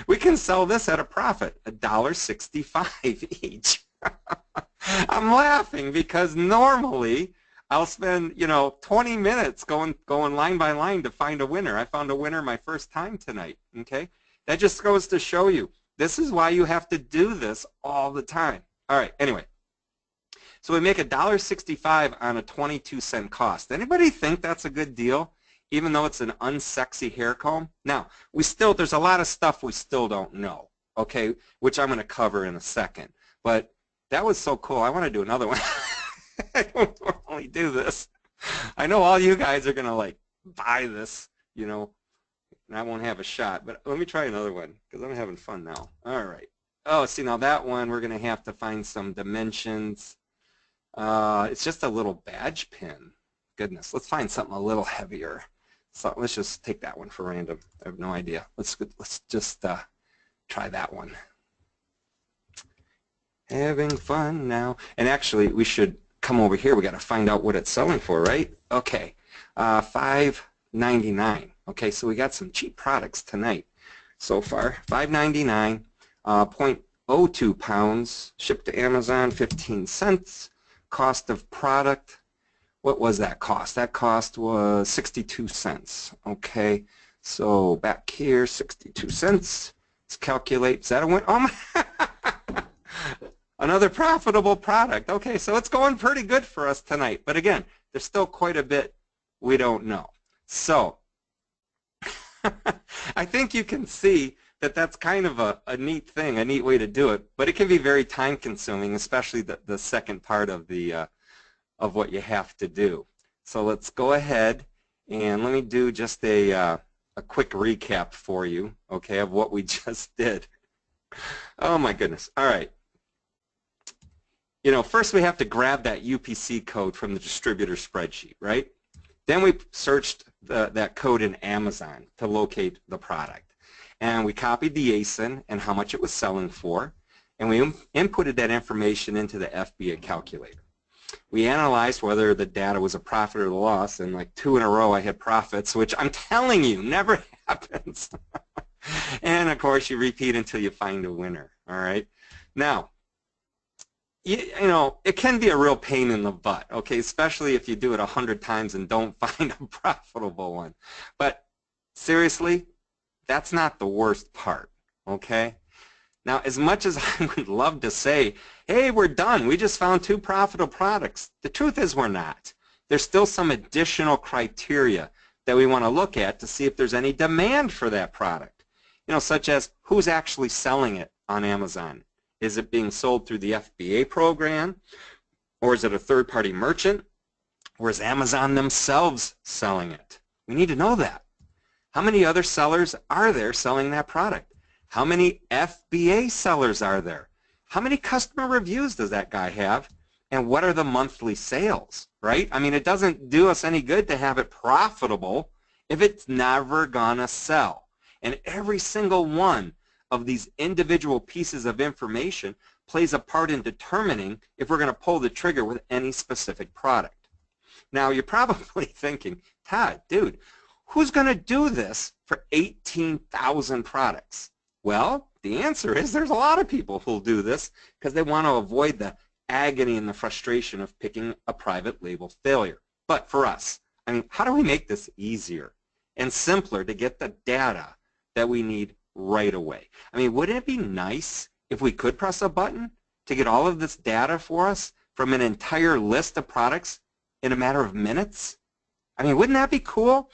We can sell this at a profit, $1.65 each. I'm laughing because normally I'll spend, 20 minutes going line by line to find a winner. I found a winner my first time tonight, okay? That just goes to show you, this is why you have to do this all the time. All right, anyway. So we make $1.65 on a 22-cent cost. Anybody think that's a good deal, even though it's an unsexy hair comb? Now, there's a lot of stuff we still don't know, okay, which I'm going to cover in a second. But that was so cool. I want to do another one. I don't normally do this. I know all you guys are going to, like, buy this, and I won't have a shot. But let me try another one because I'm having fun now. All right. Oh, see, now that one we're going to have to find some dimensions. It's just a little badge pin. Goodness, let's find something a little heavier. So let's just take that one for random. I have no idea. Let's just try that one. Having fun now. And actually, we should come over here. We got to find out what it's selling for, right? Okay, $5.99. Okay, so we got some cheap products tonight so far. $5.99, 0.02 pounds, shipped to Amazon, 15 cents. Cost of product, what was that cost? That cost was 62 cents. Okay, so back here, 62 cents. Let's calculate. Is that a win? Oh my! Another profitable product. Okay, so it's going pretty good for us tonight. But again, there's still quite a bit we don't know. So I think you can see that that's kind of a neat thing, a neat way to do it. But it can be very time consuming, especially the second part of of what you have to do. So let's go ahead and let me do just a quick recap for you, okay, of what we just did. Oh my goodness. All right. First we have to grab that UPC code from the distributor spreadsheet, right? Then we searched that code in Amazon to locate the product. And we copied the ASIN and how much it was selling for, and we inputted that information into the FBA calculator. We analyzed whether the data was a profit or a loss, and like 2 in a row I had profits, which I'm telling you never happens. And of course you repeat until you find a winner, all right? Now, it can be a real pain in the butt, okay, especially if you do it 100 times and don't find a profitable one. But seriously, that's not the worst part, okay? Now, as much as I would love to say, hey, we're done, we just found 2 profitable products, the truth is we're not. There's still some additional criteria that we want to look at to see if there's any demand for that product, such as who's actually selling it on Amazon. Is it being sold through the FBA program, or is it a third-party merchant, or is Amazon themselves selling it? We need to know that. How many other sellers are there selling that product? How many FBA sellers are there? How many customer reviews does that guy have? And what are the monthly sales, right? I mean, it doesn't do us any good to have it profitable if it's never gonna sell. And every single one of these individual pieces of information plays a part in determining if we're gonna pull the trigger with any specific product. Now, you're probably thinking, Todd, dude, who's going to do this for 18,000 products? Well, the answer is there's a lot of people who'll do this because they want to avoid the agony and the frustration of picking a private label failure. But for us, I mean, how do we make this easier and simpler to get the data that we need right away? I mean, wouldn't it be nice if we could press a button to get all of this data for us from an entire list of products in a matter of minutes? I mean, wouldn't that be cool?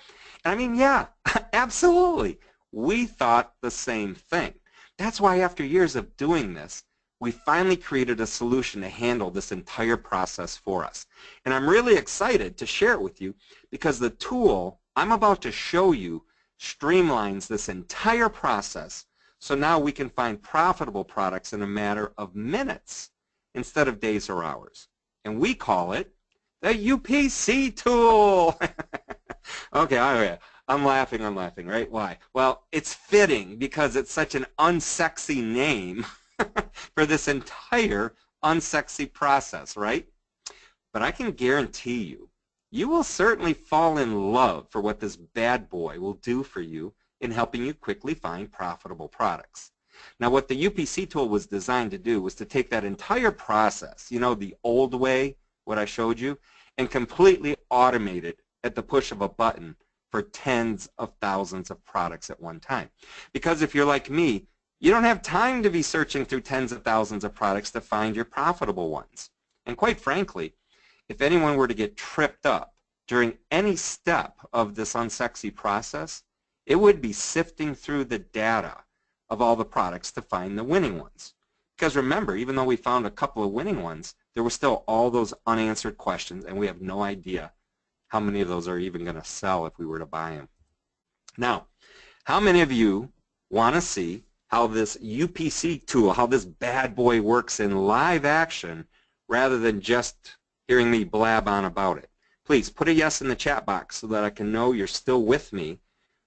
I mean, yeah, absolutely. We thought the same thing. That's why after years of doing this, we finally created a solution to handle this entire process for us. And I'm really excited to share it with you because the tool I'm about to show you streamlines this entire process so now we can find profitable products in a matter of minutes instead of days or hours. And we call it the UPC tool. Okay, I'm laughing, right? Why? Well, it's fitting because it's such an unsexy name for this entire unsexy process, right? But I can guarantee you, you will certainly fall in love for what this bad boy will do for you in helping you quickly find profitable products. Now, what the UPC tool was designed to do was to take that entire process, the old way, what I showed you, and completely automated at the push of a button for tens of thousands of products at one time. Because if you're like me, you don't have time to be searching through tens of thousands of products to find your profitable ones. And quite frankly, if anyone were to get tripped up during any step of this unsexy process, it would be sifting through the data of all the products to find the winning ones. Because remember, even though we found a couple of winning ones, there were still all those unanswered questions, and we have no idea how many of those are even going to sell if we were to buy them. Now, how many of you want to see how this UPC tool, how this bad boy works in live action rather than just hearing me blab on about it? Please put a yes in the chat box so that I can know you're still with me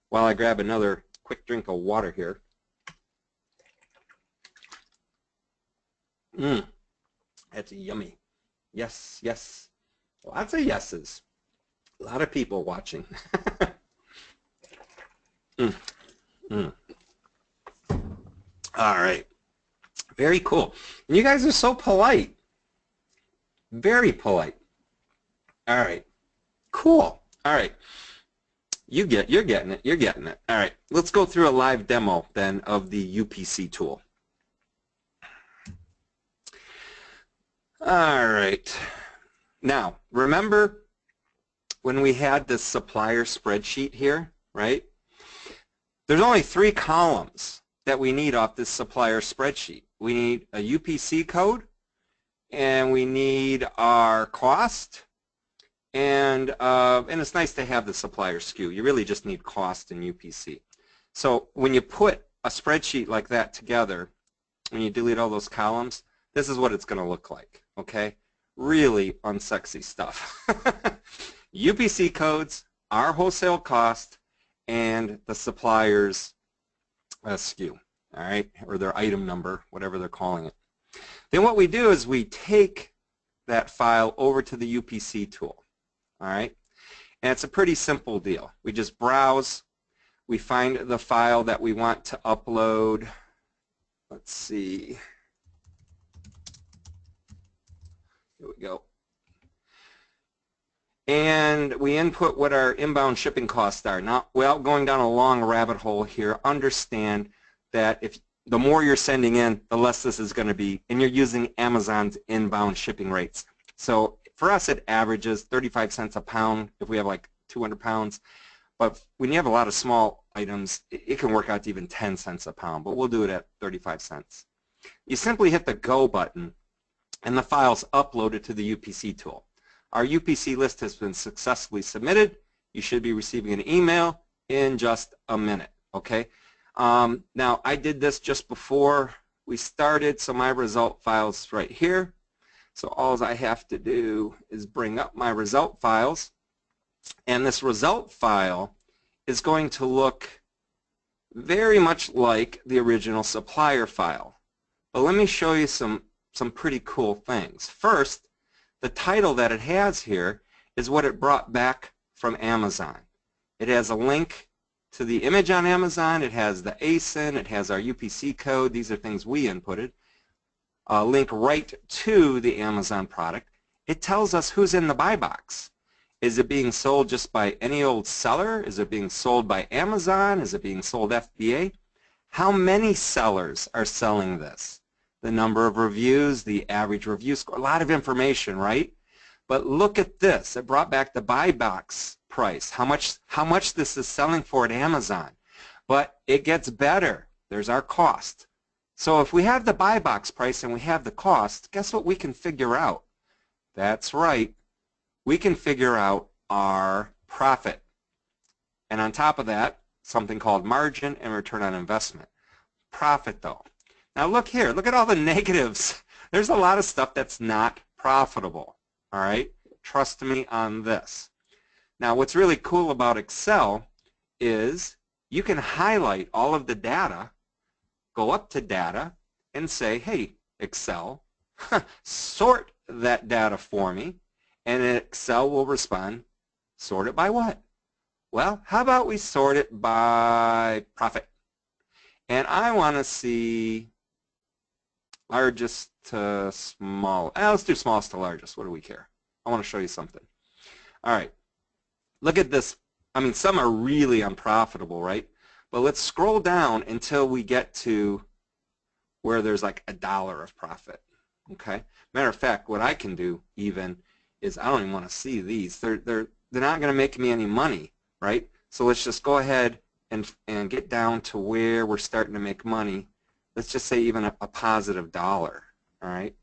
while I grab another quick drink of water here. That's yummy. Yes, yes. Lots of yeses. A lot of people watching. All right. Very cool. And you guys are so polite. Very polite. All right. Cool. All right. You're getting it. You're getting it. All right. Let's go through a live demo then of the UPC tool. All right. Now, remember when we had this supplier spreadsheet here, right? There's only 3 columns that we need off this supplier spreadsheet. We need a UPC code, and we need our cost, and it's nice to have the supplier SKU. You really just need cost and UPC. So when you put a spreadsheet like that together, when you delete all those columns, this is what it's going to look like, okay? Really unsexy stuff. UPC codes, our wholesale cost, and the supplier's SKU, all right, or their item number, whatever they're calling it. Then what we do is we take that file over to the UPC tool, all right, and it's a pretty simple deal. We just browse, we find the file that we want to upload. Let's see. Here we go. And we input what our inbound shipping costs are. Now, without going down a long rabbit hole here, understand that if the more you're sending in, the less this is going to be, and you're using Amazon's inbound shipping rates. So for us, it averages 35 cents a pound if we have like 200 pounds. But when you have a lot of small items, it can work out to even 10 cents a pound, but we'll do it at 35 cents. You simply hit the Go button, and the file's uploaded to the UPC tool. Our UPC list has been successfully submitted. You should be receiving an email in just a minute, okay? Now, I did this just before we started, so my result file's right here. So all I have to do is bring up my result files, and this result file is going to look very much like the original supplier file. But let me show you some pretty cool things. First, the title that it has here is what it brought back from Amazon. It has a link to the image on Amazon, it has the ASIN, it has our UPC code, these are things we inputted, a link right to the Amazon product. It tells us who's in the buy box. Is it being sold just by any old seller? Is it being sold by Amazon? Is it being sold FBA? How many sellers are selling this? The number of reviews, the average review score, a lot of information, right? But look at this. It brought back the buy box price, how much this is selling for at Amazon. But it gets better. There's our cost. So if we have the buy box price and we have the cost, guess what we can figure out? That's right. We can figure out our profit. And on top of that, something called margin and return on investment. Profit, though. Now look here, look at all the negatives. There's a lot of stuff that's not profitable, all right? Trust me on this. Now what's really cool about Excel is you can highlight all of the data, go up to data, and say, hey, Excel, sort that data for me, and Excel will respond, sort it by what? Well, how about we sort it by profit? And I want to see largest to small. Let's do smallest to largest. What do we care? I want to show you something. All right, look at this. I mean, some are really unprofitable, right? But let's scroll down until we get to where there's like $1 of profit, okay? Matter of fact, what I can do even is I don't even want to see these. They're not going to make me any money, right? So let's just go ahead and get down to where we're starting to make money. Let's just say even a positive dollar, all right,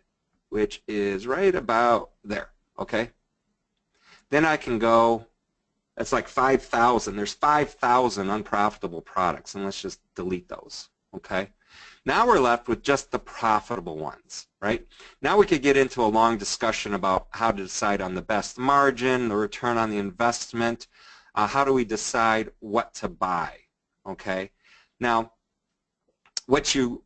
which is right about there, okay? Then I can go, that's like 5,000. There's 5,000 unprofitable products, and let's just delete those, okay? Now we're left with just the profitable ones, right? Now we could get into a long discussion about how to decide on the best margin, the return on the investment, how do we decide what to buy, okay? Now, what you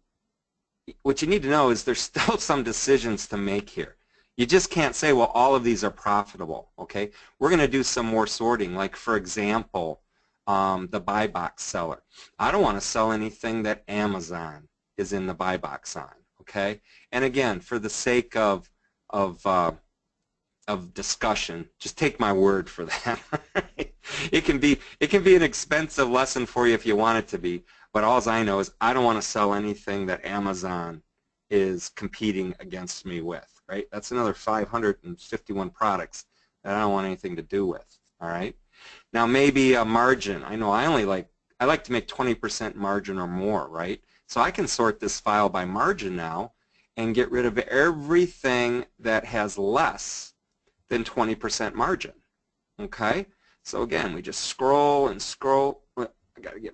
need to know is there's still some decisions to make here. You just can't say, well, all of these are profitable, okay? We're going to do some more sorting, like, for example, the buy box seller. I don't want to sell anything that Amazon is in the buy box on, okay? And again, for the sake of discussion, just take my word for that. It can be an expensive lesson for you if you want it to be, but all I know is I don't want to sell anything that Amazon is competing against me with, right? That's another 551 products that I don't want anything to do with, all right? Now maybe a margin. I know I like to make 20% margin or more, right? So I can sort this file by margin now and get rid of everything that has less than 20% margin, okay? So again, we just scroll and scroll. I got to get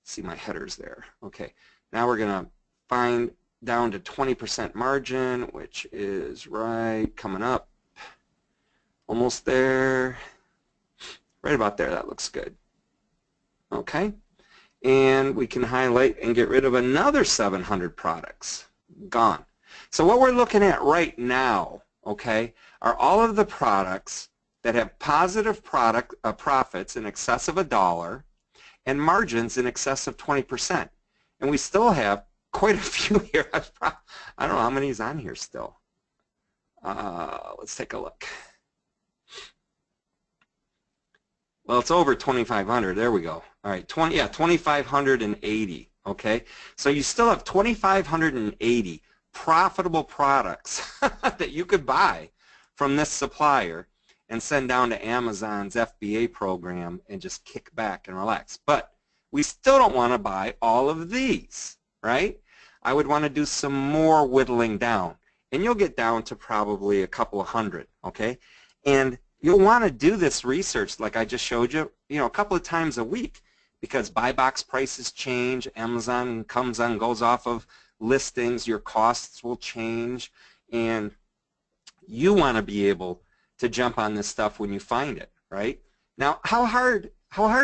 see my headers there. Okay, now we're going to find down to 20% margin, which is right coming up, almost there, right about there. That looks good. Okay, and we can highlight and get rid of another 700 products. Gone. So what we're looking at right now, okay, are all of the products that have positive profits in excess of $1 and margins in excess of 20%. And we still have quite a few here. I don't know how many is on here still. Let's take a look. Well, it's over 2,500. There we go. All right, 2,580. Okay, so you still have 2,580 profitable products that you could buy from this supplier and send down to Amazon's FBA program and just kick back and relax. But we still don't want to buy all of these, right? I would want to do some more whittling down, and you'll get down to probably a couple of hundred, okay? And you'll want to do this research like I just showed you, a couple of times a week, because buy box prices change, Amazon comes and goes off of listings, your costs will change, and you want to be able to jump on this stuff when you find it, right? Now, how hard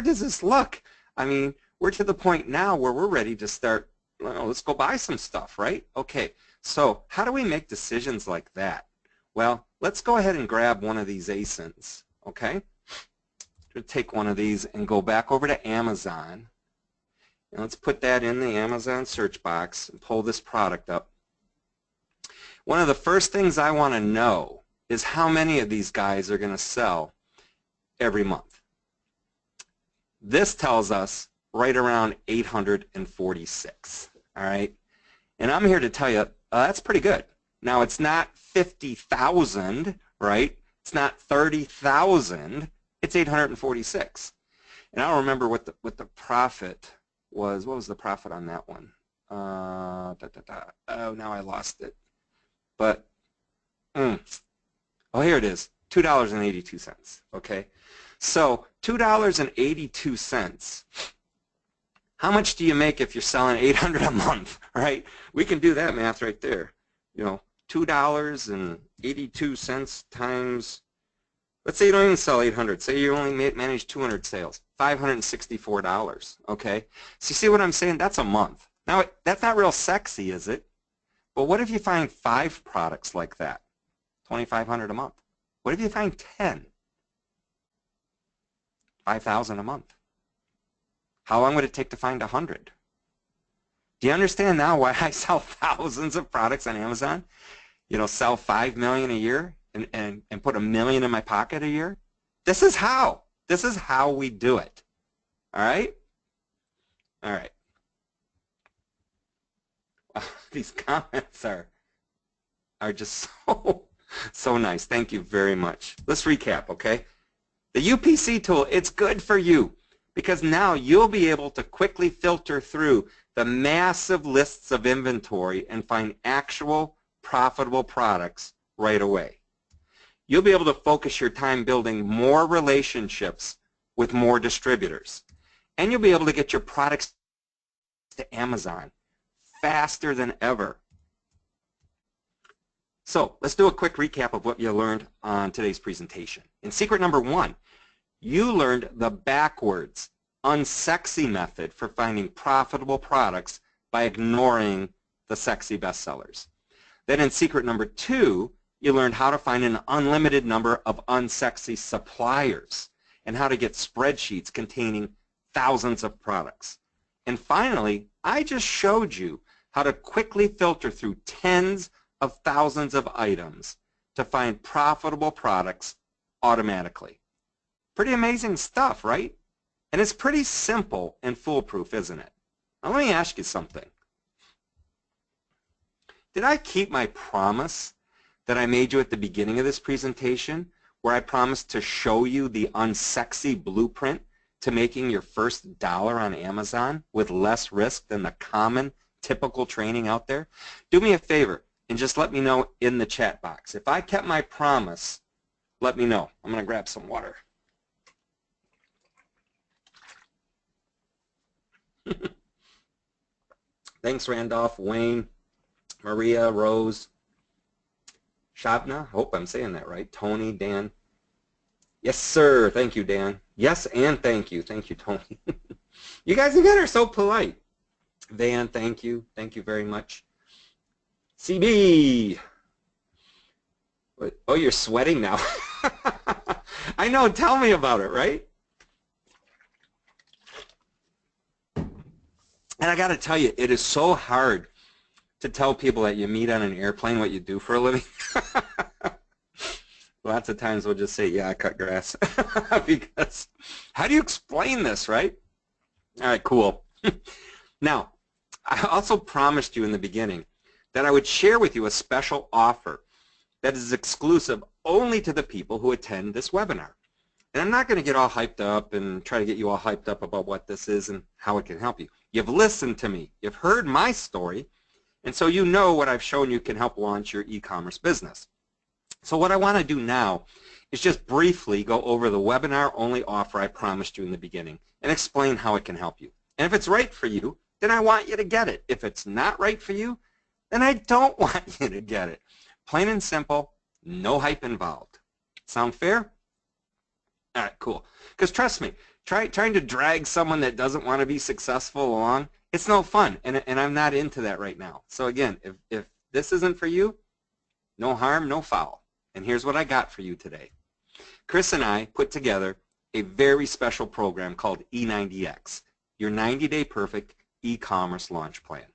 does this look? I mean, we're to the point now where we're ready to start, well, let's go buy some stuff, right? Okay, so how do we make decisions like that? Well, let's go ahead and grab one of these ASINs, okay? Take one of these and go back over to Amazon, and let's put that in the Amazon search box and pull this product up. One of the first things I want to know is how many of these guys are going to sell every month. This tells us right around 846, all right? And I'm here to tell you that's pretty good. Now, it's not 50,000, right? It's not 30,000. It's 846. And I don't remember what the profit was. What was the profit on that one? Oh, now I lost it. But, oh, here it is, $2.82, okay? So $2.82, how much do you make if you're selling 800 a month, right? We can do that math right there. $2.82 times, let's say you don't even sell 800. Say you only manage 200 sales, $564, okay? So you see what I'm saying? That's a month. Now, that's not real sexy, is it? But what if you find 5 products like that? 2,500 a month. What if you find 10? 5,000 a month. How long would it take to find 100? Do you understand now why I sell thousands of products on Amazon? Sell $5 million a year and put $1 million in my pocket a year? This is how. This is how we do it. All right? All right. Wow, these comments are just so nice. Thank you very much. Let's recap, okay? The UPC tool, it's good for you because now you'll be able to quickly filter through the massive lists of inventory and find actual profitable products right away. You'll be able to focus your time building more relationships with more distributors. And you'll be able to get your products to Amazon faster than ever. So let's do a quick recap of what you learned on today's presentation. In secret number 1, you learned the backwards, unsexy method for finding profitable products by ignoring the sexy bestsellers. Then in secret number 2, you learned how to find an unlimited number of unsexy suppliers and how to get spreadsheets containing thousands of products. And finally, I just showed you how to quickly filter through tens of thousands of items to find profitable products automatically. Pretty amazing stuff, right? And it's pretty simple and foolproof, isn't it? Now let me ask you something. Did I keep my promise that I made you at the beginning of this presentation, where I promised to show you the unsexy blueprint to making your first dollar on Amazon with less risk than the common typical training out there? Do me a favor and just let me know in the chat box. If I kept my promise, let me know. I'm going to grab some water. Thanks, Randolph, Wayne, Maria, Rose, Shabna. Hope I'm saying that right. Tony, Dan. Yes, sir. Thank you, Dan. Yes, and thank you. Thank you, Tony. You guys again are so polite. Van, thank you. Thank you very much. CB. Oh, you're sweating now. I know. Tell me about it, right? And I got to tell you, it is so hard to tell people that you meet on an airplane what you do for a living. Lots of times we'll just say, yeah, I cut grass. Because how do you explain this, right? All right, cool. Now, I also promised you in the beginning that I would share with you a special offer that is exclusive only to the people who attend this webinar. And I'm not going to get all hyped up and try to get you all hyped up about what this is and how it can help you. You've listened to me. You've heard my story. And so you know what I've shown you can help launch your e-commerce business. So what I want to do now is just briefly go over the webinar-only offer I promised you in the beginning and explain how it can help you. And if it's right for you, then I want you to get it. If it's not right for you, then I don't want you to get it. Plain and simple, no hype involved. Sound fair? All right, cool. Because trust me, trying to drag someone that doesn't want to be successful along, it's no fun, and I'm not into that right now. So again, if this isn't for you, no harm, no foul. And here's what I got for you today. Chris and I put together a very special program called E90X, your 90-day perfect e-commerce launch plan.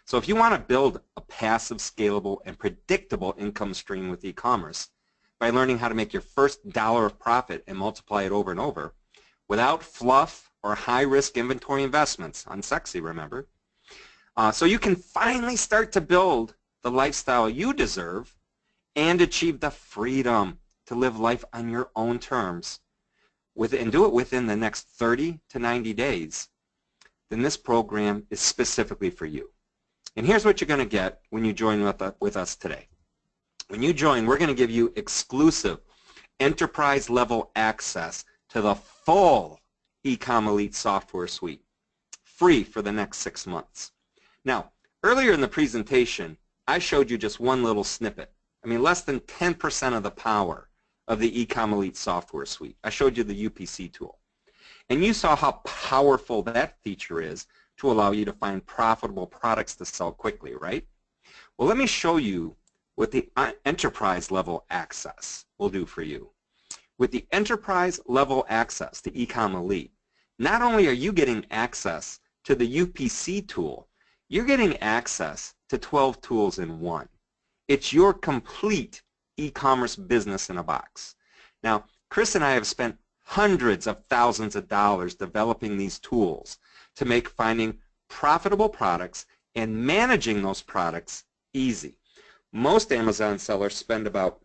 So if you want to build a passive, scalable, and predictable income stream with e-commerce by learning how to make your first dollar of profit and multiply it over and over without fluff or high-risk inventory investments, unsexy, remember, so you can finally start to build the lifestyle you deserve and achieve the freedom to live life on your own terms and do it within the next 30 to 90 days, then this program is specifically for you. And here's what you're going to get when you join with us today. When you join, we're going to give you exclusive enterprise-level access to the full Ecom Elite software suite, free for the next 6 months. Now, earlier in the presentation, I showed you just one little snippet. I mean, less than 10% of the power of the Ecom Elite software suite. I showed you the UPC tool. And you saw how powerful that feature is to allow you to find profitable products to sell quickly, right? Well, let me show you what the enterprise level access will do for you. With the enterprise level access to Ecom Elite, not only are you getting access to the UPC tool, you're getting access to 12 tools in one. It's your complete e-commerce business in a box. Now, Chris and I have spent hundreds of thousands of dollars developing these tools to make finding profitable products and managing those products easy. Most Amazon sellers spend about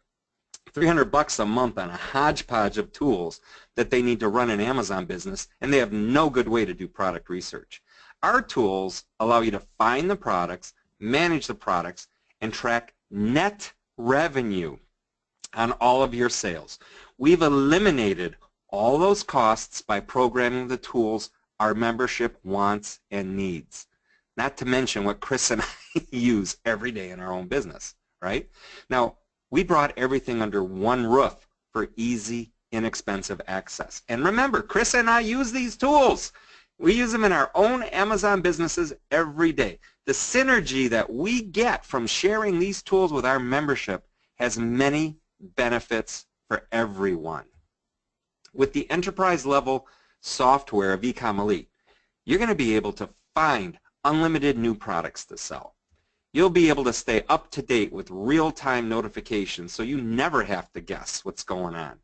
$300 a month on a hodgepodge of tools that they need to run an Amazon business, and they have no good way to do product research. Our tools allow you to find the products, manage the products, and track net revenue on all of your sales. We've eliminated all those costs by programming the tools our membership wants and needs. Not to mention what Chris and I use every day in our own business, right? Now, we brought everything under one roof for easy, inexpensive access. And remember, Chris and I use these tools. We use them in our own Amazon businesses every day. The synergy that we get from sharing these tools with our membership has many benefits for everyone. With the enterprise level software of Ecom Elite, you're going to be able to find unlimited new products to sell. You'll be able to stay up to date with real-time notifications so you never have to guess what's going on.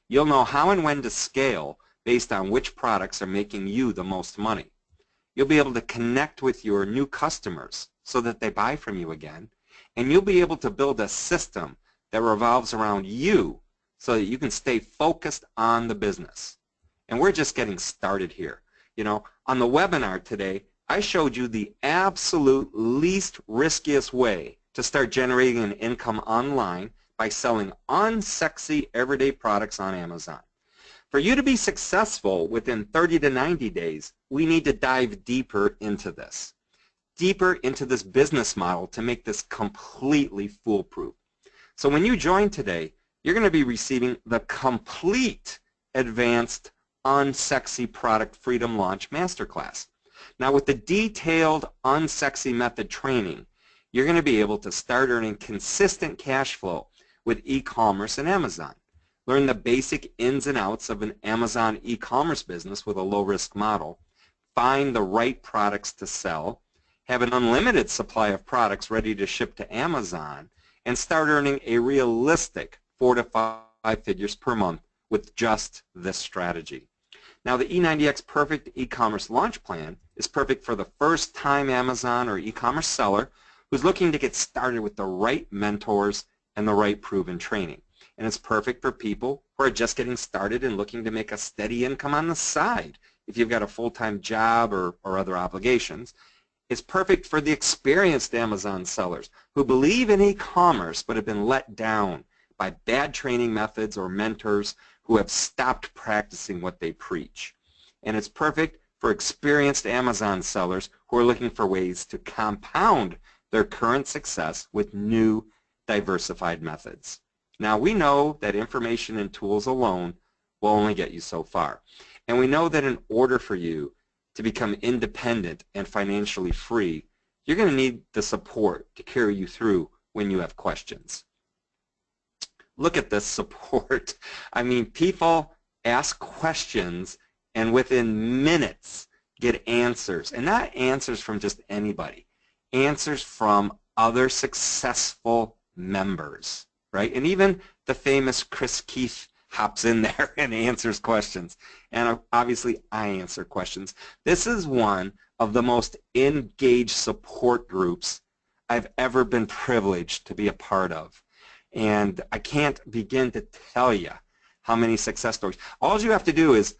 You'll know how and when to scale based on which products are making you the most money. You'll be able to connect with your new customers so that they buy from you again, and you'll be able to build a system that revolves around you so that you can stay focused on the business. And we're just getting started here. You know, on the webinar today, I showed you the absolute least riskiest way to start generating an income online by selling unsexy everyday products on Amazon. For you to be successful within 30 to 90 days, we need to dive deeper into this business model to make this completely foolproof. So when you join today, you're going to be receiving the complete advanced unsexy product freedom launch masterclass. Now with the detailed unsexy method training, you're going to be able to start earning consistent cash flow with e-commerce and Amazon. Learn the basic ins and outs of an Amazon e-commerce business with a low-risk model. Find the right products to sell. Have an unlimited supply of products ready to ship to Amazon. And start earning a realistic 4 to 5 figures per month with just this strategy. Now the E90X Perfect E-commerce Launch Plan is perfect for the first-time Amazon or e-commerce seller who's looking to get started with the right mentors and the right proven training. And it's perfect for people who are just getting started and looking to make a steady income on the side if you've got a full-time job or other obligations. It's perfect for the experienced Amazon sellers who believe in e-commerce but have been let down by bad training methods or mentors who have stopped practicing what they preach. And it's perfect for experienced Amazon sellers who are looking for ways to compound their current success with new diversified methods. Now we know that information and tools alone will only get you so far. And we know that in order for you to become independent and financially free, you're going to need the support to carry you through when you have questions. Look at this support. I mean, people ask questions and within minutes get answers. And not answers from just anybody. Answers from other successful members, right? And even the famous Chris Keith hops in there and answers questions. And obviously I answer questions. This is one of the most engaged support groups I've ever been privileged to be a part of. And I can't begin to tell you how many success stories. All you have to do is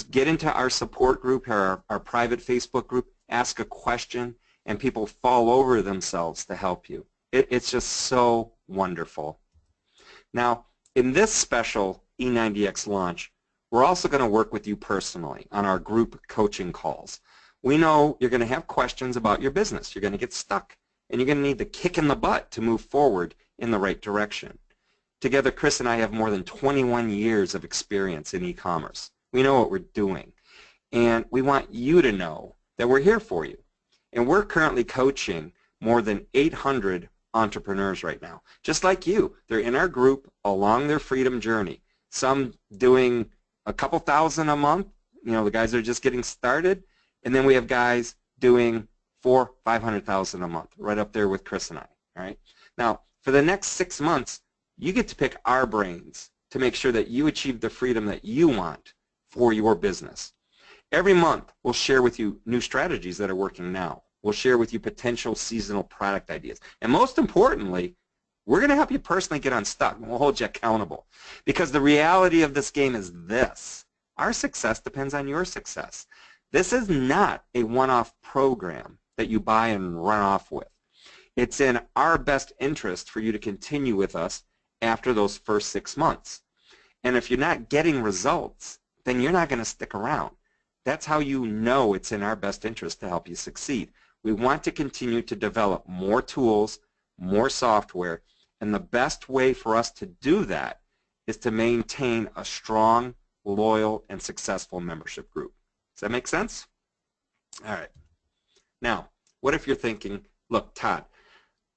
get into our support group, our private Facebook group, ask a question, and people fall over themselves to help you. It's just so wonderful. Now, in this special E90X launch, we're also going to work with you personally on our group coaching calls. We know you're going to have questions about your business. You're going to get stuck, and you're going to need the kick in the butt to move forward in the right direction. Together, Chris and I have more than 21 years of experience in e-commerce. We know what we're doing, and we want you to know that we're here for you. And we're currently coaching more than 800 entrepreneurs right now. Just like you, they're in our group along their freedom journey. Some doing a couple thousand a month, you know, the guys are just getting started, and then we have guys doing 400,000 to 500,000 a month, right up there with Chris and I. All right. Now, for the next 6 months, You get to pick our brains to make sure that you achieve the freedom that you want for your business. Every month, we'll share with you new strategies that are working now. We'll share with you potential seasonal product ideas. And most importantly, we're going to help you personally get unstuck, and we'll hold you accountable. Because the reality of this game is this: our success depends on your success. This is not a one-off program that you buy and run off with. It's in our best interest for you to continue with us after those first 6 months. And if you're not getting results, then you're not going to stick around. That's how you know it's in our best interest to help you succeed. We want to continue to develop more tools, more software, and the best way for us to do that is to maintain a strong, loyal, and successful membership group. Does that make sense? All right. Now, what if you're thinking, look, Todd,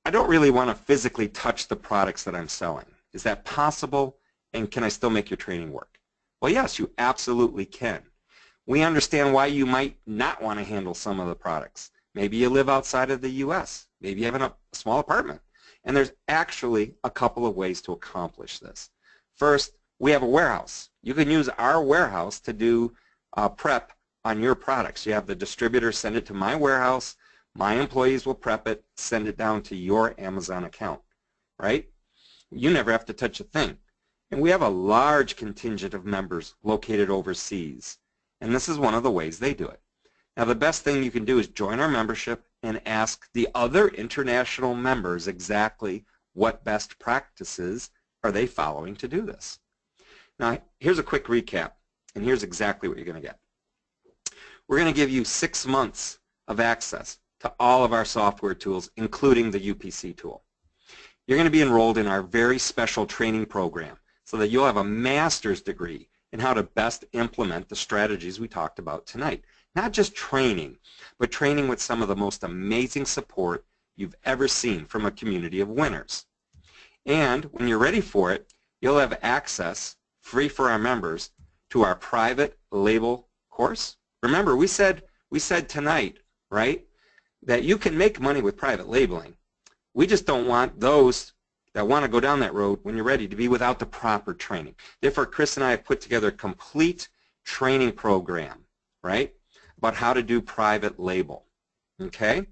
I don't really want to physically touch the products that I'm selling. Is that possible? And can I still make your training work? Well, yes, you absolutely can. We understand why you might not want to handle some of the products. Maybe you live outside of the U.S. Maybe you have a small apartment. And there's actually a couple of ways to accomplish this. First, we have a warehouse. You can use our warehouse to do prep on your products. You have the distributor send it to my warehouse. My employees will prep it, send it down to your Amazon account, right? You never have to touch a thing. And we have a large contingent of members located overseas. And this is one of the ways they do it. Now, the best thing you can do is join our membership and ask the other international members exactly what best practices are they following to do this. Now, here's a quick recap, and here's exactly what you're going to get. We're going to give you 6 months of access to all of our software tools, including the UPC tool. You're going to be enrolled in our very special training program so that you'll have a master's degree in how to best implement the strategies we talked about tonight. Not just training, but training with some of the most amazing support you've ever seen from a community of winners. And when you're ready for it, you'll have access, free for our members, to our private label course. Remember, we said tonight, right, that you can make money with private labeling. We just don't want those that want to go down that road when you're ready to be without the proper training. Therefore, Chris and I have put together a complete training program, right, about how to do private label, okay,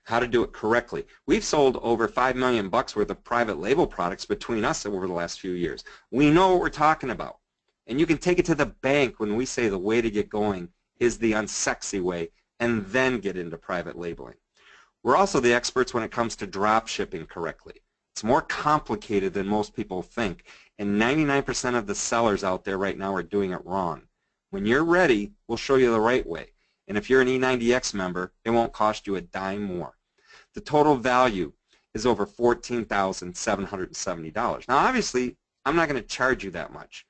how to do it correctly. We've sold over $5 million worth of private label products between us over the last few years. We know what we're talking about, and you can take it to the bank when we say the way to get going is the unsexy way and then get into private labeling. We're also the experts when it comes to drop shipping correctly. It's more complicated than most people think, and 99% of the sellers out there right now are doing it wrong. When you're ready, we'll show you the right way. And if you're an E90X member, it won't cost you a dime more. The total value is over $14,770. Now, obviously, I'm not going to charge you that much,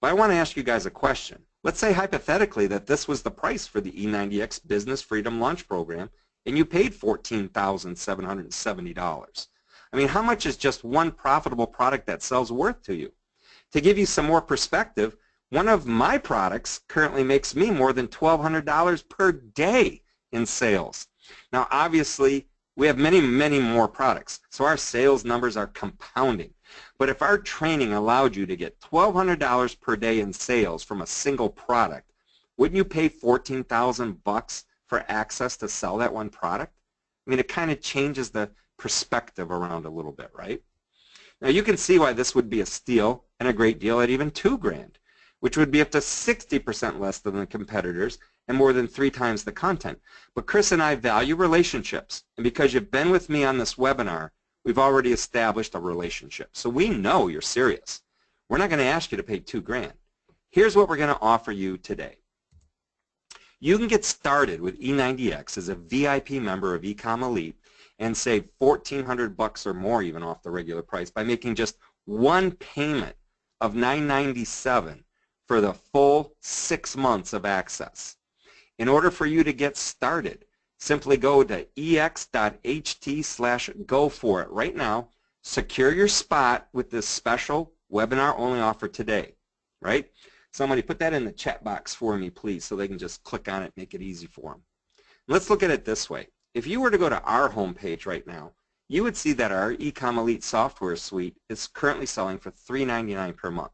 but I want to ask you guys a question. Let's say hypothetically that this was the price for the E90X Business Freedom Launch Program, and you paid $14,770. I mean, how much is just one profitable product that sells worth to you? To give you some more perspective, one of my products currently makes me more than $1,200 per day in sales. Now, obviously, we have many, many more products, so our sales numbers are compounding. But if our training allowed you to get $1,200 per day in sales from a single product, wouldn't you pay $14,000 for access to sell that one product? I mean, it kind of changes the perspective around a little bit, right? Now, you can see why this would be a steal and a great deal at even $2,000, which would be up to 60% less than the competitors and more than 3 times the content. But Chris and I value relationships, and because you've been with me on this webinar, we've already established a relationship. So we know you're serious. We're not going to ask you to pay $2,000. Here's what we're going to offer you today. You can get started with E90X as a VIP member of Ecom Elite and save $1,400 or more even off the regular price by making just one payment of $997 for the full 6 months of access. In order for you to get started, simply go to ex.ht/go for it right now. Secure your spot with this special webinar only offer today, right? Somebody put that in the chat box for me, please, so they can just click on it, make it easy for them. Let's look at it this way. If you were to go to our homepage right now, you would see that our Ecom Elite software suite is currently selling for $3.99 per month,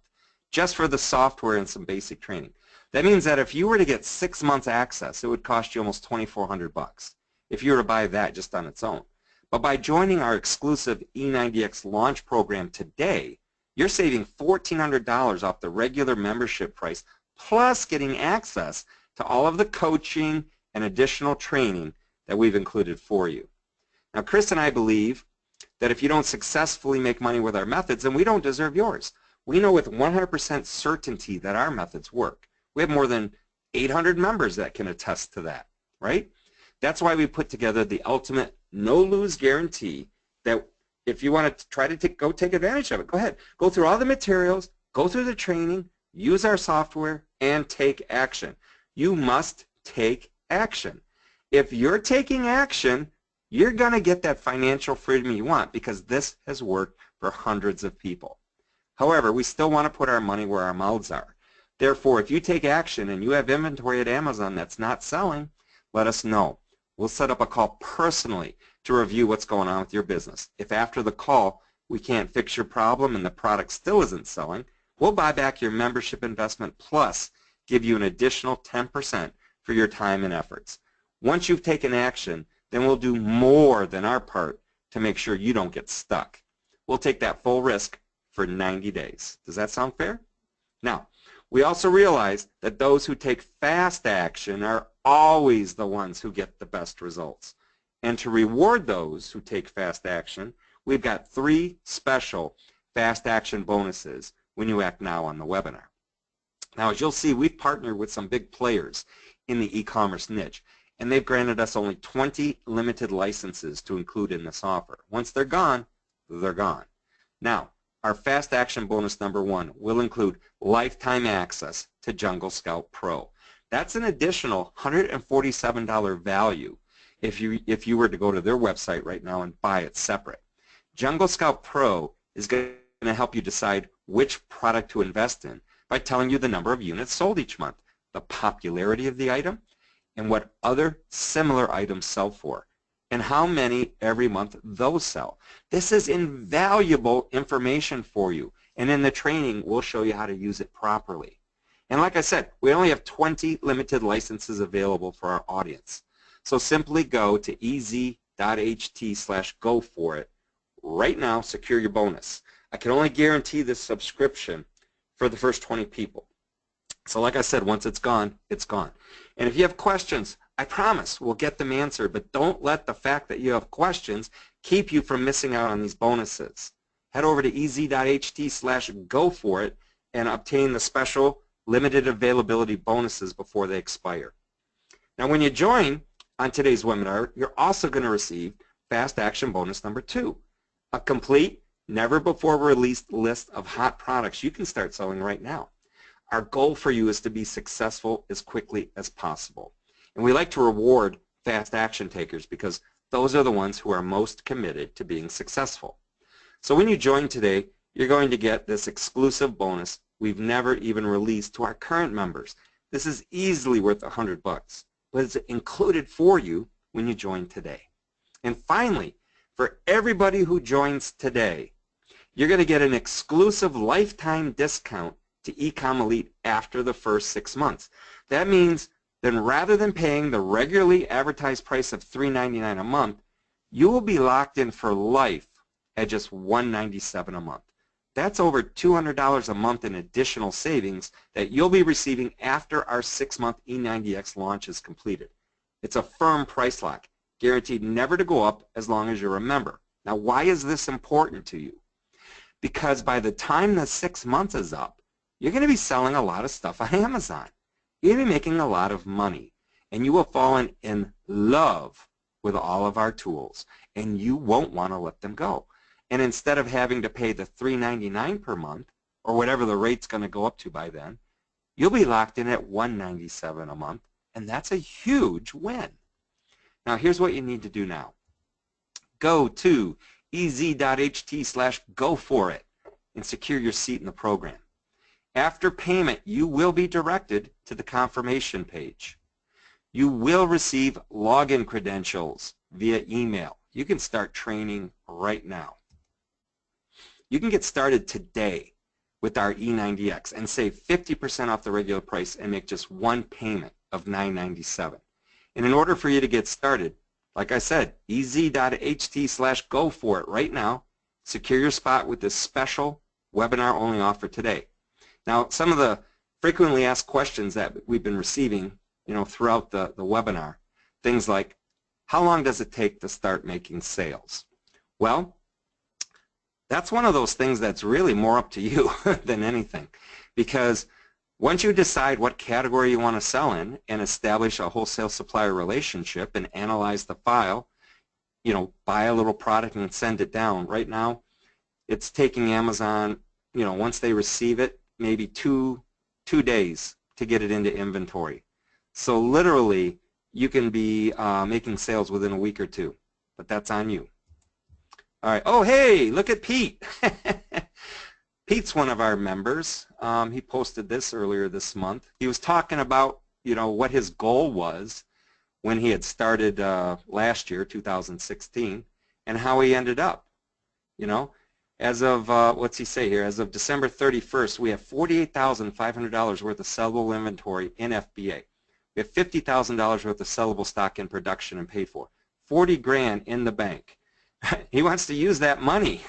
just for the software and some basic training. That means that if you were to get 6 months access, it would cost you almost $2,400 if you were to buy that just on its own. But by joining our exclusive E90X launch program today, you're saving $1,400 off the regular membership price, plus getting access to all of the coaching and additional training that we've included for you. Now, Chris and I believe that if you don't successfully make money with our methods, then we don't deserve yours. We know with 100% certainty that our methods work. We have more than 800 members that can attest to that, right? That's why we put together the ultimate no-lose guarantee that if you want to try to go take advantage of it, go ahead. Go through all the materials, go through the training, use our software, and take action. You must take action. If you're taking action, you're going to get that financial freedom you want, because this has worked for hundreds of people. However, we still want to put our money where our mouths are. Therefore, if you take action and you have inventory at Amazon that's not selling, let us know. We'll set up a call personally to review what's going on with your business. If after the call we can't fix your problem and the product still isn't selling, we'll buy back your membership investment plus give you an additional 10% for your time and efforts. Once you've taken action, then we'll do more than our part to make sure you don't get stuck. We'll take that full risk for 90 days. Does that sound fair? Now, we also realize that those who take fast action are always the ones who get the best results. And to reward those who take fast action, we've got 3 special fast action bonuses when you act now on the webinar. Now, as you'll see, we've partnered with some big players in the e-commerce niche, and they've granted us only 20 limited licenses to include in this offer. Once they're gone, they're gone. Now, our fast action bonus number 1 will include lifetime access to Jungle Scout Pro. That's an additional $147 value if you were to go to their website right now and buy it separate. Jungle Scout Pro is going to help you decide which product to invest in by telling you the number of units sold each month, the popularity of the item, and what other similar items sell for, and how many every month those sell. This is invaluable information for you, and in the training we'll show you how to use it properly. And like I said, we only have 20 limited licenses available for our audience. So simply go to ez.ht/go for it right now, secure your bonus. I can only guarantee this subscription for the first 20 people. So like I said, once it's gone, it's gone. And if you have questions, I promise we'll get them answered, but don't let the fact that you have questions keep you from missing out on these bonuses. Head over to ez.ht/go for it and obtain the special limited availability bonuses before they expire. Now, when you join on today's webinar, you're also going to receive fast action bonus number 2, a complete, never before released list of hot products you can start selling right now. Our goal for you is to be successful as quickly as possible. And we like to reward fast action takers because those are the ones who are most committed to being successful. So when you join today, you're going to get this exclusive bonus we've never even released to our current members. This is easily worth $100, but it's included for you when you join today. And finally, for everybody who joins today, you're going to get an exclusive lifetime discount to Ecom Elite after the first 6 months. That means then rather than paying the regularly advertised price of $3.99 a month, you will be locked in for life at just $197 a month. That's over $200 a month in additional savings that you'll be receiving after our 6-month E90X launch is completed. It's a firm price lock, guaranteed never to go up as long as you're a member. Now, why is this important to you? Because by the time the 6 months is up, you're going to be selling a lot of stuff on Amazon. You're going to be making a lot of money, and you will fall in love with all of our tools, and you won't want to let them go. And instead of having to pay the $3.99 per month, or whatever the rate's going to go up to by then, you'll be locked in at $197 a month, and that's a huge win. Now, here's what you need to do now. Go to ez.ht/go for it and secure your seat in the program. After payment, you will be directed to the confirmation page. You will receive login credentials via email. you can start training right now. You can get started today with our E90X and save 50% off the regular price and make just one payment of $997. And in order for you to get started, like I said, ez.ht/go for it right now. Secure your spot with this special webinar-only offer today. Now, some of the frequently asked questions that we've been receiving, throughout the webinar, things like, how long does it take to start making sales? Well, that's one of those things that's really more up to you than anything, because once you decide what category you want to sell in and establish a wholesale supplier relationship and analyze the file, buy a little product and send it down. Right now, it's taking Amazon, once they receive it, maybe two days to get it into inventory. So literally, you can be making sales within a week or two, but that's on you. All right. Oh, hey, look at Pete. Pete's one of our members. He posted this earlier this month. He was talking about, what his goal was when he had started last year, 2016, and how he ended up. As of, what's he say here? As of December 31st, we have $48,500 worth of sellable inventory in FBA. We have $50,000 worth of sellable stock in production and paid for. 40 grand in the bank. He wants to use that money.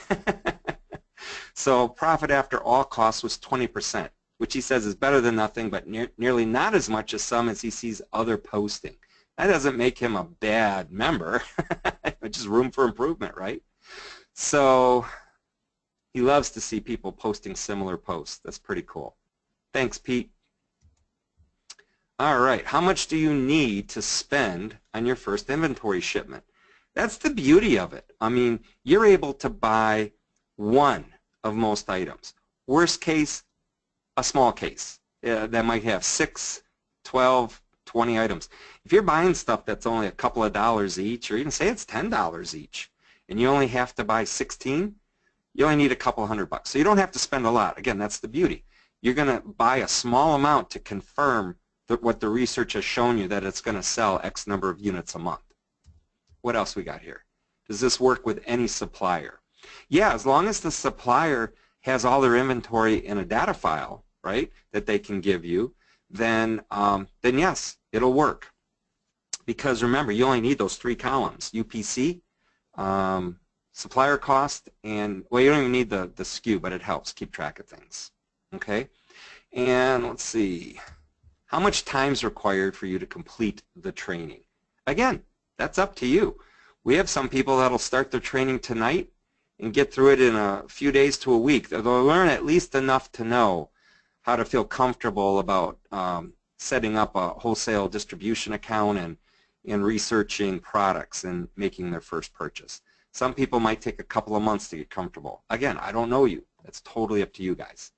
So profit after all costs was 20%, which he says is better than nothing, but nearly not as much as some as he sees other posting. That doesn't make him a bad member, which is room for improvement, right? So he loves to see people posting similar posts. That's pretty cool. Thanks, Pete. All right, how much do you need to spend on your first inventory shipment? That's the beauty of it. I mean, you're able to buy one of most items. Worst case, a small case that might have 6, 12, 20 items. If you're buying stuff that's only a couple of dollars each, or even say it's $10 each, and you only have to buy 16, you only need a couple $100. So you don't have to spend a lot. Again, that's the beauty. You're going to buy a small amount to confirm what the research has shown you that it's going to sell X number of units a month. What else we got here? Does this work with any supplier? Yeah, as long as the supplier has all their inventory in a data file, right, that they can give you, then yes, it'll work. Because remember, you only need those 3 columns: UPC, supplier cost, and, well, you don't even need the SKU, but it helps keep track of things. Okay, and let's see. How much time is required for you to complete the training? Again, that's up to you. We have some people that'll start their training tonight and get through it in a few days to a week. They'll learn at least enough to know how to feel comfortable about setting up a wholesale distribution account and researching products and making their first purchase. Some people might take a couple of months to get comfortable. Again, I don't know you. That's totally up to you guys.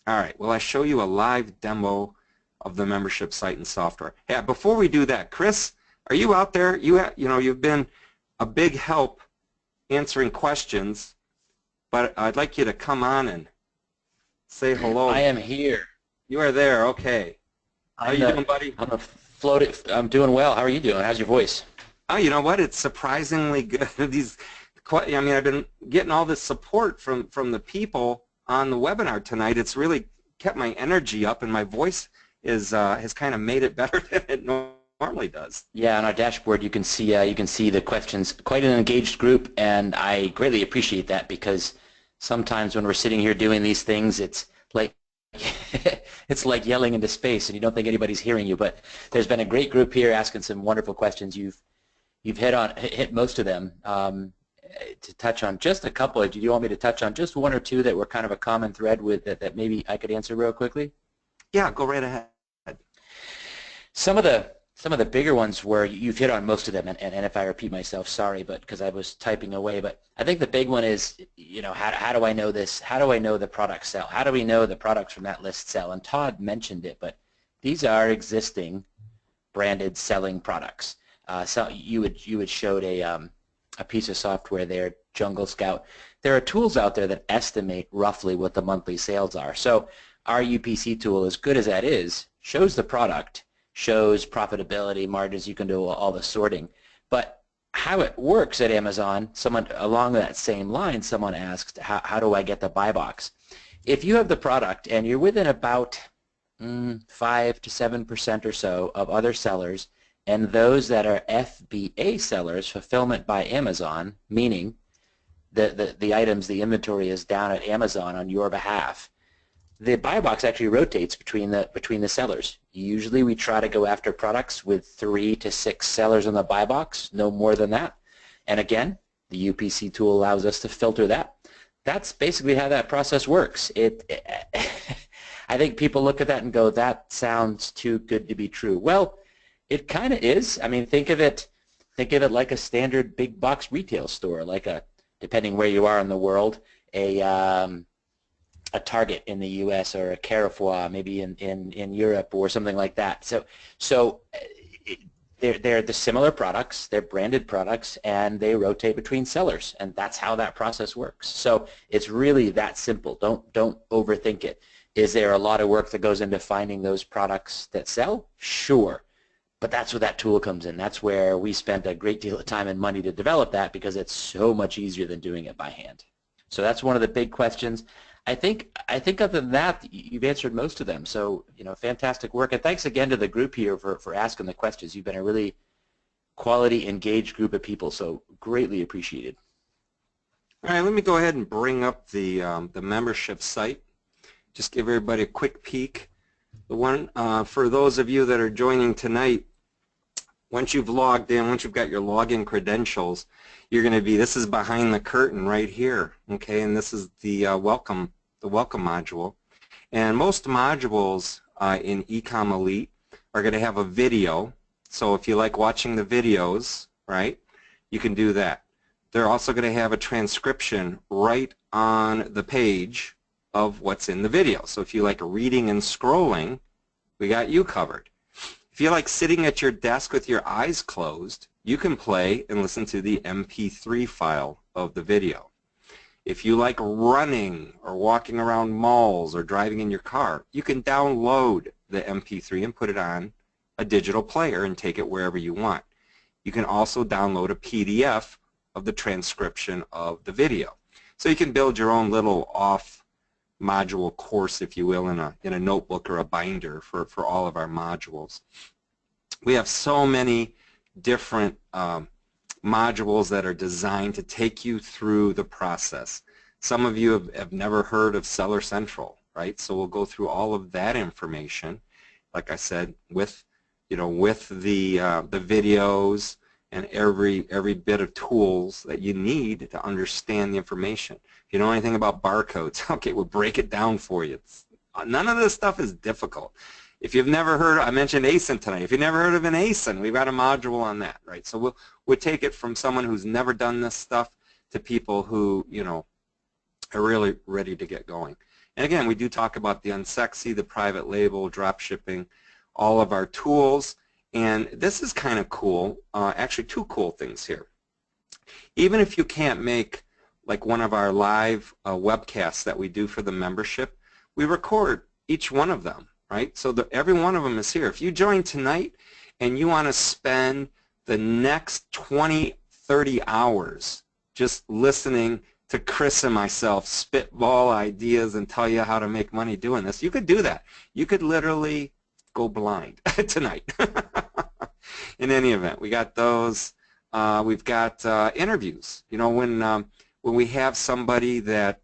All right, well, I show you a live demo of the membership site and software. Yeah, before we do that, Chris, are you out there? You've been a big help answering questions, but I'd like you to come on and say hello. I am here. You are there, okay. How are you doing, buddy? I'm doing well. How are you doing? How's your voice? Oh, you know what? It's surprisingly good. I've been getting all this support from the people on the webinar tonight. It's really kept my energy up, and my voice has kind of made it better than it normally does. Yeah, on our dashboard you can see the questions. Quite an engaged group, and I greatly appreciate that, because sometimes when we're sitting here doing these things, it's like it's like yelling into space, and you don't think anybody's hearing you. But there's been a great group here asking some wonderful questions. You've hit most of them. To touch on just a couple, do you want me to touch on just one or two that were kind of a common thread with that maybe I could answer real quickly? Yeah, go right ahead. Some of the bigger ones were, you've hit on most of them, and if I repeat myself, sorry, but because I was typing away. But I think the big one is, how do I know this? How do I know the products sell? How do we know the products from that list sell? And Todd mentioned it, but these are existing branded selling products. So you had showed a piece of software there, Jungle Scout. There are tools out there that estimate roughly what the monthly sales are. So our UPC tool, as good as that is, shows the product, shows profitability, margins, you can do all the sorting. But how it works at Amazon, someone along that same line, someone asked, how do I get the buy box? If you have the product and you're within about 5 to 7% or so of other sellers, and those that are FBA sellers, fulfillment by Amazon, meaning the items, the inventory is down at Amazon on your behalf, the buy box actually rotates between the sellers. Usually we try to go after products with 3 to 6 sellers on the buy box, no more than that. And again, the UPC tool allows us to filter that. That's basically how that process works. I think people look at that and go, that sounds too good to be true. Well, it kind of is. I mean, think of it like a standard big box retail store, like depending where you are in the world, a Target in the U.S. or a Carrefour maybe in Europe or something like that. So they're the similar products, they're branded products, and they rotate between sellers, and that's how that process works. So it's really that simple. Don't overthink it. Is there a lot of work that goes into finding those products that sell? Sure. But that's where that tool comes in. That's where we spent a great deal of time and money to develop that, because it's so much easier than doing it by hand. So that's one of the big questions. I think other than that, you've answered most of them. So, fantastic work. And thanks again to the group here for asking the questions. You've been a really quality, engaged group of people, so greatly appreciated. All right, let me go ahead and bring up the membership site. Just give everybody a quick peek. The one, for those of you that are joining tonight, once you've logged in, once you've got your login credentials, you're going to be, this is behind the curtain right here, okay, and this is the welcome module. And most modules in Ecom Elite are going to have a video, so if you like watching the videos, right, you can do that. They're also going to have a transcription right on the page of what's in the video. So if you like reading and scrolling, we got you covered. If you like sitting at your desk with your eyes closed, you can play and listen to the MP3 file of the video. If you like running or walking around malls or driving in your car, you can download the MP3 and put it on a digital player and take it wherever you want. You can also download a PDF of the transcription of the video. So you can build your own little off-module course, if you will, in a notebook or a binder for all of our modules. We have so many different modules that are designed to take you through the process. Some of you have never heard of Seller Central, right? So we'll go through all of that information, like I said, with the videos and every bit of tools that you need to understand the information. If you know anything about barcodes, okay, we'll break it down for you. None of this stuff is difficult. If you've never heard, I mentioned ASIN tonight. If you've never heard of an ASIN, we've got a module on that, right? So we'll take it from someone who's never done this stuff to people who, are really ready to get going. And again, we do talk about the unsexy, the private label, drop shipping, all of our tools. And this is kind of cool, actually two cool things here. Even if you can't make like one of our live webcasts that we do for the membership, we record each one of them, right? So every one of them is here. If you join tonight and you want to spend the next 20, 30 hours just listening to Chris and myself spitball ideas and tell you how to make money doing this, you could do that. You could literally go blind tonight. In any event, we got those. We've got interviews. When we have somebody that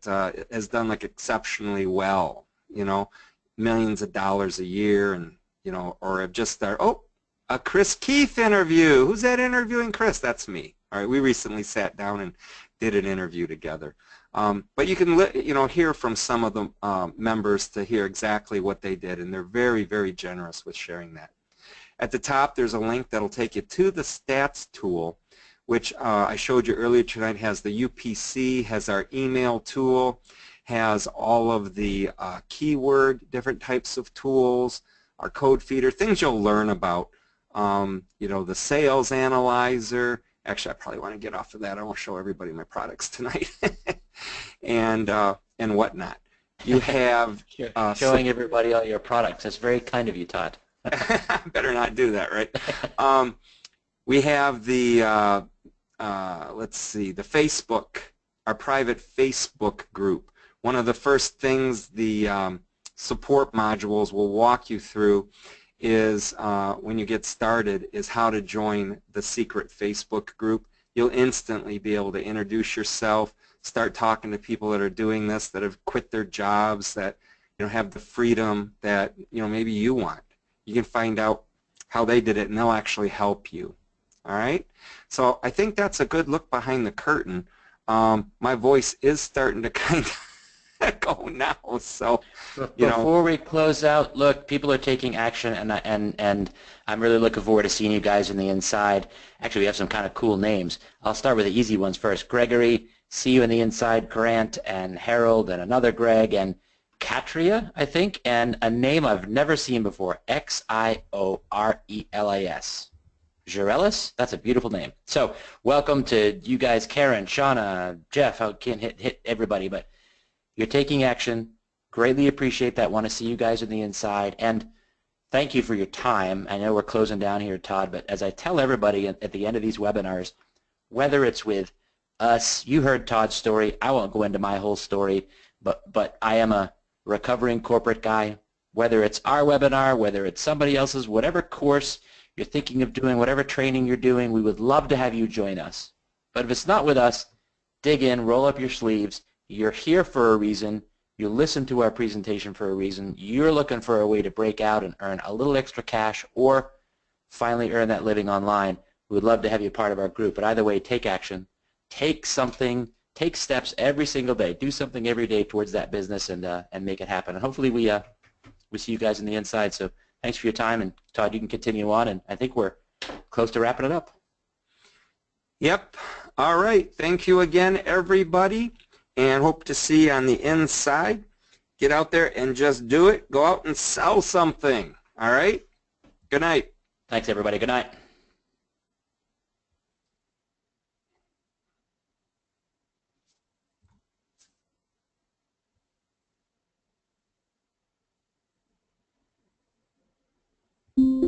has done like exceptionally well, millions of dollars a year, and or have just started. Oh, a Chris Keith interview. Who's that interviewing Chris? That's me. All right, we recently sat down and did an interview together. But you can hear from some of the members to hear exactly what they did, and they're very, very generous with sharing that. At the top, there's a link that'll take you to the stats tool, which I showed you earlier tonight. Has the UPC, has our email tool, has all of the keyword, different types of tools, our code feeder, things you'll learn about. The sales analyzer. Actually, I probably want to get off of that. I won't show everybody my products tonight, and whatnot. You have showing everybody all your products. That's very kind of you, Todd. Better not do that, right? We have the let's see, the Facebook, our private Facebook group. One of the first things the support modules will walk you through is when you get started is how to join the secret Facebook group. You'll instantly be able to introduce yourself, start talking to people that are doing this, that have quit their jobs, that have the freedom that maybe you want. You can find out how they did it, and they'll actually help you. All right? So I think that's a good look behind the curtain. My voice is starting to kind of go now, so Before we close out, look, people are taking action, and I'm really looking forward to seeing you guys in the inside. Actually, we have some kind of cool names. I'll start with the easy ones first. Gregory, see you in the inside. Grant and Harold and another Greg and Katria, I think, and a name I've never seen before, Xiorelas. Jurelis? That's a beautiful name. So welcome to you guys, Karen, Shauna, Jeff. I can't hit everybody, but you're taking action. Greatly appreciate that. Want to see you guys in the inside. And thank you for your time. I know we're closing down here, Todd, but as I tell everybody at the end of these webinars, whether it's with us, you heard Todd's story. I won't go into my whole story, but I am a recovering corporate guy. Whether it's our webinar, whether it's somebody else's, whatever course you're thinking of doing, whatever training you're doing, we would love to have you join us. But if it's not with us, dig in, roll up your sleeves. You're here for a reason. You listen to our presentation for a reason. You're looking for a way to break out and earn a little extra cash or finally earn that living online. We would love to have you part of our group. But either way, take action. Take something. Take steps every single day. Do something every day towards that business and make it happen. And hopefully we see you guys in the inside. So thanks for your time. And Todd, you can continue on. And I think we're close to wrapping it up. Yep. All right. Thank you again, everybody. And hope to see you on the inside. Get out there and just do it. Go out and sell something. All right? Good night. Thanks, everybody. Good night.